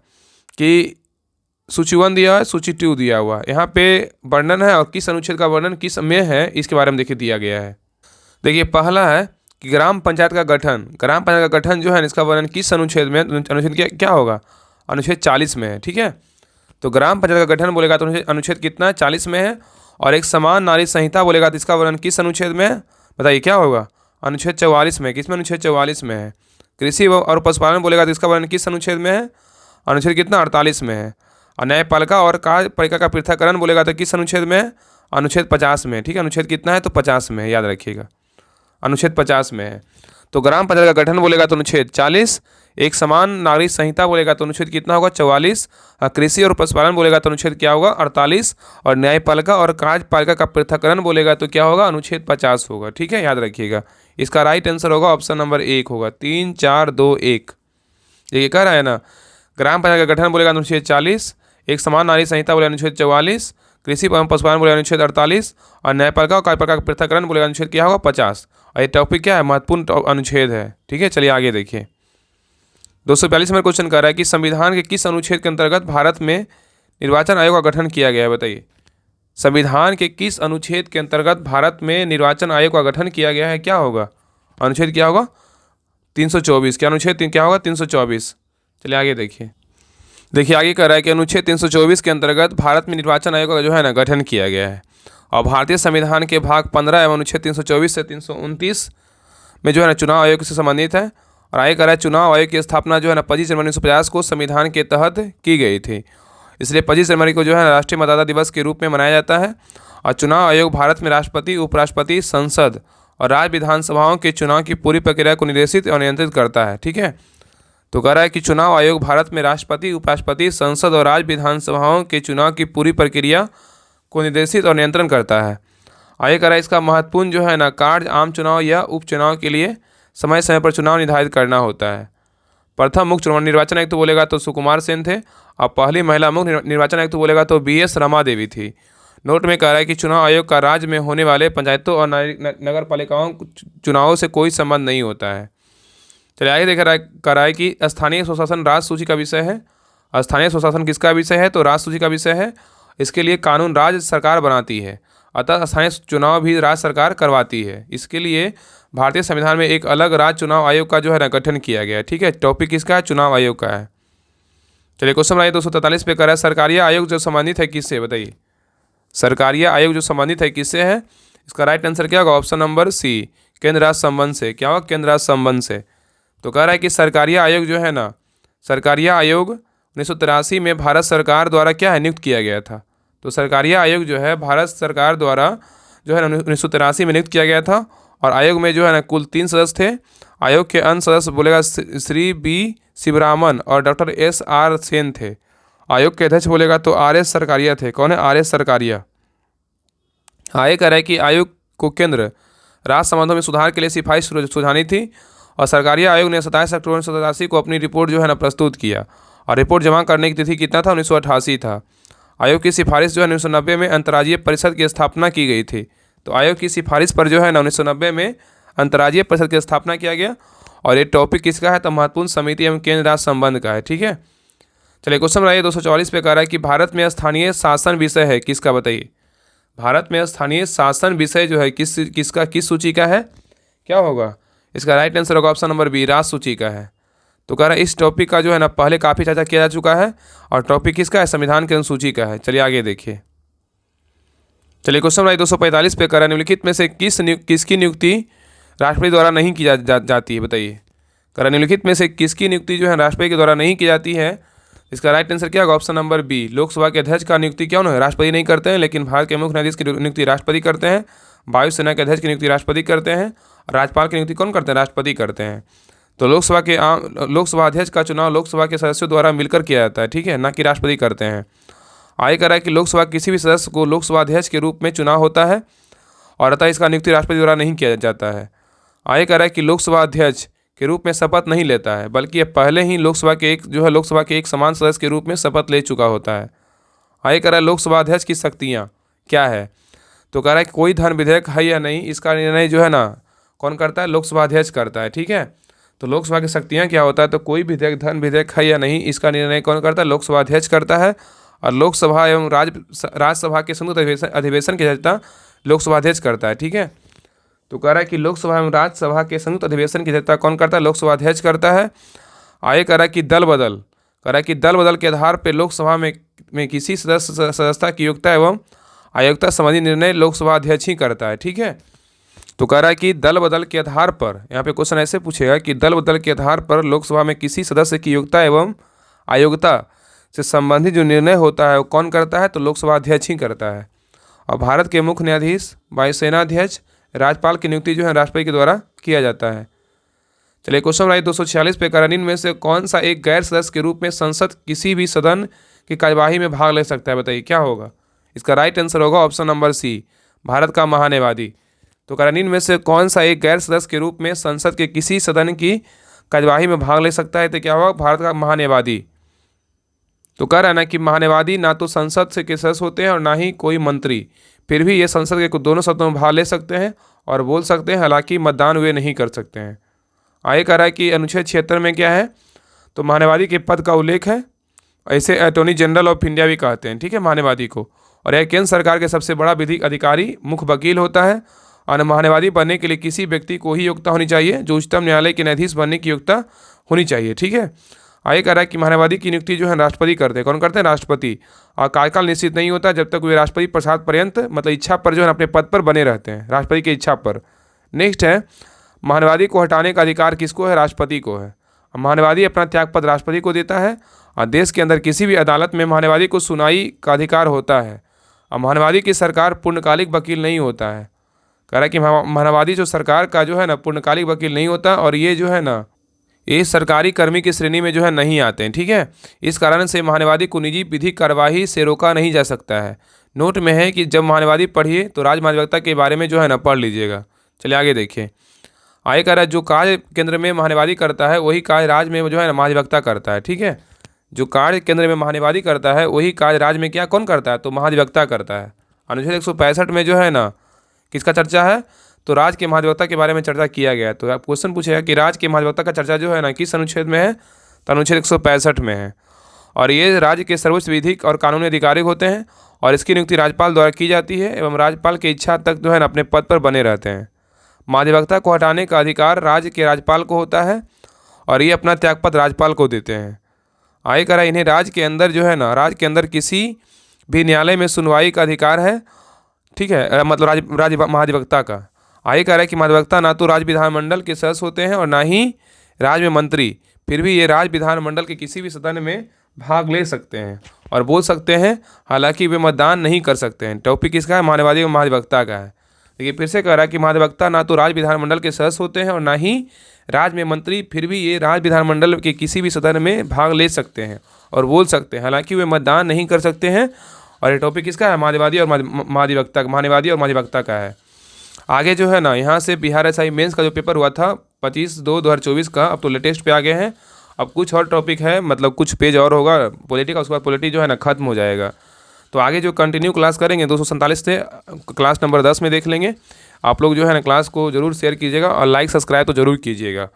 कि सूची 1 दिया है, सूची 2 दिया हुआ, यहाँ पे वर्णन है और किस अनुच्छेद का वर्णन किस में है इसके बारे में देखिए दिया गया है। देखिए पहला है कि ग्राम पंचायत का गठन जो है इसका वर्णन किस अनुच्छेद में, अनुच्छेद क्या होगा, अनुच्छेद 40 में है। ठीक है। तो ग्राम पंचायत का गठन बोलेगा तो अनुच्छेद कितना है, 40 में है। और एक समान नागरिक संहिता बोलेगा तो इसका वर्णन किस अनुच्छेद में है, बताइए क्या होगा, अनुच्छेद 44 में। किसमें, अनुच्छेद 44 में है। कृषि और पशुपालन बोलेगा तो इसका वर्णन किस अनुच्छेद में है, अनुच्छेद कितना, 48 में है। और न्यायपालिका और कार्यपालिका का पृथक्करण बोलेगा तो किस अनुच्छेद में है, अनुच्छेद 50 में। ठीक है। अनुच्छेद कितना है, तो 50 में है, याद रखिएगा, अनुच्छेद 50 में है। तो ग्राम पंचायत का गठन बोलेगा तो अनुच्छेद 40, एक समान नागरिक संहिता बोलेगा तो अनुच्छेद कितना होगा, 44। कृषि और पशुपालन बोलेगा तो अनुच्छेद क्या होगा, 48। और न्यायपालिका और कार्यपालिका का पृथक्करण बोलेगा तो क्या होगा, अनुच्छेद 50 होगा। ठीक है, याद रखिएगा। इसका राइट आंसर होगा ऑप्शन नंबर 1 होगा, 3 4 2 1। ये कह रहा है ना, ग्राम पंचायत का गठन बोलेगा अनुच्छेद 40, एक समान नागरिक संहिता बोलेगा अनुच्छेद 44, कृषि एवं पशुपालन बोलेगा अनुच्छेद 48, और न्यायपालिका और कार्यपालिका का पृथक्करण बोलेगा अनुच्छेद क्या होगा, 50। और ये टॉपिक क्या है, महत्वपूर्ण अनुच्छेद है। ठीक है। चलिए आगे देखिए, 242 में क्वेश्चन कर रहा है कि संविधान के किस अनुच्छेद के अंतर्गत भारत में निर्वाचन आयोग का गठन किया गया है, बताइए। संविधान के किस अनुच्छेद के अंतर्गत भारत में निर्वाचन आयोग का गठन किया गया है, क्या होगा, अनुच्छेद क्या होगा, 324। क्या अनुच्छेद क्या होगा, 324। चलिए आगे देखिए आगे कह रहा है कि अनुच्छेद 324 के अंतर्गत भारत में निर्वाचन आयोग का जो है ना गठन किया गया है। और भारतीय संविधान के भाग 15 एवं अनुच्छेद 324 से 329 में जो है ना चुनाव आयोग से संबंधित है। और आगे कह रहा है चुनाव आयोग की स्थापना जो है ना 25 जनवरी 1950 को संविधान के तहत की गई थी, इसलिए 25 जनवरी को जो है राष्ट्रीय मतदाता दिवस के रूप में मनाया जाता है। और चुनाव आयोग भारत में राष्ट्रपति, उपराष्ट्रपति, संसद और राज्य विधानसभाओं के चुनाव की पूरी प्रक्रिया को निर्देशित और नियंत्रित करता है। ठीक है। तो कह रहा है कि चुनाव आयोग भारत में राष्ट्रपति, उपराष्ट्रपति, संसद और राज्य विधानसभाओं के चुनाव की पूरी प्रक्रिया को निर्देशित और नियंत्रण करता है। आगे कह रहा है इसका महत्वपूर्ण जो है ना कार्य आम चुनाव या उपचुनाव के लिए समय समय पर चुनाव निर्धारित करना होता है। प्रथम मुख्य चुनाव निर्वाचन आयुक्त बोलेगा तो सुकुमार सेन थे, और पहली महिला मुख्य निर्वाचन आयुक्त बोलेगा तो BS रमा देवी थी। नोट में कह रहा है कि चुनाव आयोग का राज्य में होने वाले पंचायतों और नगर पालिकाओं चुनावों से कोई संबंध नहीं होता है। चलिए आगे देख रहा है कि स्थानीय स्वशासन राज्य सूची का विषय है। स्थानीय स्वशासन किसका विषय है, तो राज्य सूची का विषय है। इसके लिए कानून राज्य सरकार बनाती है, अतः स्थानीय चुनाव भी राज्य सरकार करवाती है। इसके लिए भारतीय संविधान में एक अलग राज्य चुनाव आयोग का जो है ना गठन किया गया है। ठीक है। टॉपिक किसका है, चुनाव आयोग का है। चलिए क्वेश्चन नंबर 243 पे कर रहा है सरकारिया आयोग जो संबंधित है किससे, बताइए। सरकारिया आयोग जो संबंधित है किससे है, इसका राइट आंसर क्या होगा, ऑप्शन नंबर सी, केंद्र राज्य संबंध से। क्या होगा, केंद्र राज्य संबंध से। तो कह रहा है कि सरकारिया आयोग जो है ना, सरकारिया आयोग 1983 में भारत सरकार द्वारा क्या है, नियुक्त किया गया था। तो सरकारिया आयोग जो है भारत सरकार द्वारा जो है 1983 में नियुक्त किया गया था। और आयोग में जो है ना कुल 3 सदस्य थे, आयोग के अन्य सदस्य बोलेगा श्री बी शिवरामन और डॉक्टर SR सेन थे। आयोग के अध्यक्ष बोलेगा तो RS सरकारिया थे। कौन है? RS सरकारिया। आयोग कह रहा है कि आयोग को केंद्र राज्य संबंधों में सुधार के लिए सिफारिश सुझानी थी और सरकारिया आयोग ने 27 अक्टूबर 1987 को अपनी रिपोर्ट जो है ना प्रस्तुत किया और रिपोर्ट जमा करने की तिथि कितना था? 1988 था। आयोग की सिफारिश जो है 1990 में अंतर्राज्यीय परिषद की स्थापना की गई थी। तो आयोग की सिफारिश पर जो है ना 1990 में अंतर्राज्यीय परिषद की स्थापना किया गया। और ये टॉपिक किसका है? तो महत्वपूर्ण समिति एवं केंद्र राज्य संबंध का है। ठीक है, चलिए क्वेश्चन बताइए 244 पे कह रहा है कि भारत में स्थानीय शासन विषय है किसका? बताइए। भारत में स्थानीय शासन विषय जो है किस सूची का है? क्या होगा इसका? राइट आंसर होगा ऑप्शन नंबर बी, राज सूची का है। तो कह रहा है इस टॉपिक का जो है ना पहले काफ़ी चर्चा किया जा चुका है और टॉपिक किसका है? संविधान के अनुसूची का है। चलिए आगे देखिए। चलिए क्वेश्चन नंबर 245 पे कह रहा है निम्नलिखित में से किसकी नियुक्ति राष्ट्रपति द्वारा नहीं की जाती है? बताइए। कह रहा निम्नलिखित में से किसकी नियुक्ति जो है राष्ट्रपति के द्वारा नहीं की जाती है? इसका राइट आंसर क्या होगा? ऑप्शन नंबर बी, लोकसभा के अध्यक्ष का नियुक्ति क्यों ना राष्ट्रपति नहीं करते हैं, लेकिन भारत के मुख्य न्यायाधीश की नियुक्ति राष्ट्रपति करते हैं, वायुसेना के अध्यक्ष की नियुक्ति राष्ट्रपति करते हैं, राज्यपाल की नियुक्ति कौन करते हैं? राष्ट्रपति करते हैं। तो लोकसभा अध्यक्ष का चुनाव लोकसभा के सदस्यों द्वारा मिलकर किया जाता है। ठीक है, ना कि राष्ट्रपति करते हैं। आगे कह रहा है कि लोकसभा किसी भी सदस्य को लोकसभा अध्यक्ष के रूप में चुनाव होता है और अतः इसका नियुक्ति राष्ट्रपति द्वारा नहीं किया जाता है। आगे कह रहा है कि लोकसभा अध्यक्ष के रूप में शपथ नहीं लेता है, बल्कि यह पहले ही लोकसभा के एक समान सदस्य के रूप में शपथ ले चुका होता है। आगे कह रहा है लोकसभा अध्यक्ष की शक्तियाँ क्या है? तो कह रहा है कि कोई धन विधेयक है या नहीं, इसका निर्णय जो है ना कौन करता है? लोकसभा अध्यक्ष करता है। ठीक है, तो लोकसभा की शक्तियाँ क्या होता है? तो कोई धन विधेयक है या नहीं, इसका निर्णय कौन करता है? लोकसभा अध्यक्ष करता है। और लोकसभा एवं राज्यसभा के संयुक्त अधिवेशन की अध्यक्षता लोकसभा अध्यक्ष करता है। ठीक है, तो कह रहा है कि लोकसभा एवं राज्यसभा के संयुक्त अधिवेशन की अध्यक्षता कौन करता है? लोकसभा अध्यक्ष करता है। आगे कह रहा है कि दल बदल के आधार पर लोकसभा में किसी सदस्यता की योग्यता एवं अयोग्यता संबंधी निर्णय लोकसभा अध्यक्ष ही करता है। ठीक है, तो कह रहा है कि दल बदल के आधार पर, यहाँ पे क्वेश्चन ऐसे पूछेगा कि दल बदल के आधार पर लोकसभा में किसी सदस्य की योग्यता एवं अयोग्यता से संबंधित जो निर्णय होता है वो कौन करता है? तो लोकसभा अध्यक्ष ही करता है। और भारत के मुख्य न्यायाधीश, वायुसेना अध्यक्ष, राज्यपाल की नियुक्ति जो है राष्ट्रपति के द्वारा किया जाता है। चलिए क्वेश्चन नंबर 246 पे करानीन में से कौन सा एक गैर सदस्य के रूप में संसद किसी भी सदन की कार्यवाही में भाग ले सकता है? बताइए क्या होगा इसका? राइट आंसर होगा ऑप्शन नंबर सी, भारत का महान्यायवादी। तो करानीन में से कौन सा एक गैर सदस्य के रूप में संसद के किसी सदन की कार्यवाही में भाग ले सकता है? तो क्या होगा? भारत का महान्यायवादी। तो कह रहा है ना कि महान्यायवादी ना तो संसद से के सदस्य होते हैं और ना ही कोई मंत्री, फिर भी ये संसद के दोनों सदनों में भाग ले सकते हैं और बोल सकते हैं, हालांकि मतदान वे नहीं कर सकते हैं। आगे कह रहा है कि अनुच्छेद 76 में क्या है? तो महान्यायवादी के पद का उल्लेख है। ऐसे अटॉर्नी जनरल ऑफ इंडिया भी कहते हैं। ठीक है, महान्यायवादी को। और यह केंद्र सरकार के सबसे बड़ा विधिक अधिकारी मुख्य वकील होता है। और महान्यायवादी बनने के लिए किसी व्यक्ति को ही योग्यता होनी चाहिए जो उच्चतम न्यायालय के न्यायाधीश बनने की योग्यता होनी चाहिए। ठीक है, आगे कह रहा है कि महान्यायवादी की नियुक्ति जो है राष्ट्रपति करते हैं। कौन करते हैं? राष्ट्रपति। और कार्यकाल निश्चित नहीं होता जब तक वे राष्ट्रपति प्रसाद पर्यंत, मतलब इच्छा पर जो है अपने पद पर बने रहते हैं, राष्ट्रपति की इच्छा पर। नेक्स्ट है, महान्यायवादी को हटाने का अधिकार किसको है? राष्ट्रपति को है। महान्यायवादी अपना त्यागपत्र राष्ट्रपति को देता है। और देश के अंदर किसी भी अदालत में महान्यायवादी को सुनवाई का अधिकार होता है। और महान्यायवादी की सरकार पूर्णकालिक वकील नहीं होता है। कह रहा है कि महान्यायवादी जो सरकार का जो है ना पूर्णकालिक वकील नहीं होता और ये जो है ना ये सरकारी कर्मी की श्रेणी में जो है नहीं आते हैं। ठीक है, इस कारण से महान्यायवादी को निजी विधिक कार्यवाही से रोका नहीं जा सकता है। नोट में है कि जब महान्यायवादी पढ़िए तो राज्य महाधिवक्ता के बारे में जो है ना पढ़ लीजिएगा। चलिए आगे देखिए। आगे कह रहा है जो कार्य केंद्र में महान्यायवादी करता है वही कार्य राज्य में जो है ना महाधिवक्ता करता है। ठीक है, जो कार्य केंद्र में महान्यायवादी करता है वही कार्य राज्य में क्या कौन करता है? तो महाधिवक्ता करता है। अनुच्छेद 165 में जो है ना किसका चर्चा है? तो राज्य के महाधिवक्ता के बारे में चर्चा किया गया है। तो आप क्वेश्चन पूछेगा कि राज्य के महाधिवक्ता का चर्चा जो है ना किस अनुच्छेद में है? तो अनुच्छेद 165 में है। और ये राज्य के सर्वोच्च विधिक और कानूनी अधिकारी होते हैं और इसकी नियुक्ति राज्यपाल द्वारा की जाती है एवं राज्यपाल की इच्छा तक जो है ना अपने पद पर बने रहते हैं। महाधिवक्ता को हटाने का अधिकार राज्य के राज्यपाल को होता है और ये अपना त्यागपत्र राज्यपाल को देते हैं। आगे कह रहा है इन्हें राज्य के अंदर जो है ना राज्य के अंदर किसी भी न्यायालय में सुनवाई का अधिकार है। ठीक है, मतलब राज्य महाधिवक्ता का। आगे कह रहा है कि महाधिवक्ता ना तो राज्य विधानमंडल के सदस्य होते हैं और ना ही राज्य में मंत्री, फिर भी ये राज्य विधानमंडल के किसी भी सदन में भाग ले सकते हैं और बोल सकते हैं, हालांकि वे मतदान नहीं कर सकते हैं। टॉपिक किसका है? महान्यायवादी और महाधिवक्ता का है। देखिए फिर से कह रहा है कि महाधिवक्ता ना तो राज्य विधानमंडल के सदस्य होते हैं और ना ही राज्य में मंत्री फिर भी ये राज्य विधानमंडल के किसी भी सदन में भाग ले सकते हैं और बोल सकते हैं, हालांकि वे मतदान नहीं कर सकते हैं। और ये टॉपिक किसका है? महाधिवक्ता और महाधिवक्ता का है। आगे जो है ना, यहाँ से बिहार एसआई मेंस का जो पेपर हुआ था 25/2/2024 का, अब तो लेटेस्ट पे आ गए हैं। अब कुछ और टॉपिक है, मतलब कुछ पेज और होगा पॉलिटी का, उसके बाद पॉलिटी जो है ना ख़त्म हो जाएगा। तो आगे जो कंटिन्यू क्लास करेंगे 247 से क्लास नंबर 10 में देख लेंगे। आप लोग जो है ना क्लास को ज़रूर शेयर कीजिएगा और लाइक सब्सक्राइब तो ज़रूर कीजिएगा।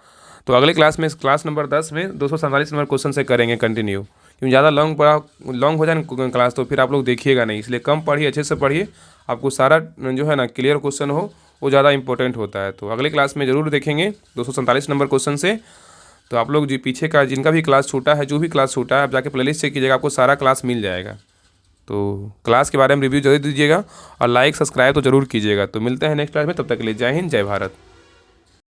तो अगले क्लास में क्लास नंबर 10 में 247 नंबर क्वेश्चन से करेंगे कंटिन्यू, क्योंकि ज़्यादा लॉन्ग हो जाए ना क्लास तो फिर आप लोग देखिएगा नहीं, इसलिए कम पढ़िए, अच्छे से पढ़िए। आपको सारा जो है ना क्लियर क्वेश्चन हो वो ज़्यादा इंपॉर्टेंट होता है। तो अगले क्लास में ज़रूर देखेंगे 247 नंबर क्वेश्चन से। तो आप लोग जो पीछे का जिनका भी क्लास छूटा है, जो भी क्लास छूटा है, आप जाके प्लेलिस्ट चेक कीजिएगा, आपको सारा क्लास मिल जाएगा। तो क्लास के बारे में रिव्यू जरूर दीजिएगा और लाइक सब्सक्राइब तो जरूर कीजिएगा। तो मिलते हैं नेक्स्ट क्लास में, तब तक के लिए जय हिंद, जय भारत।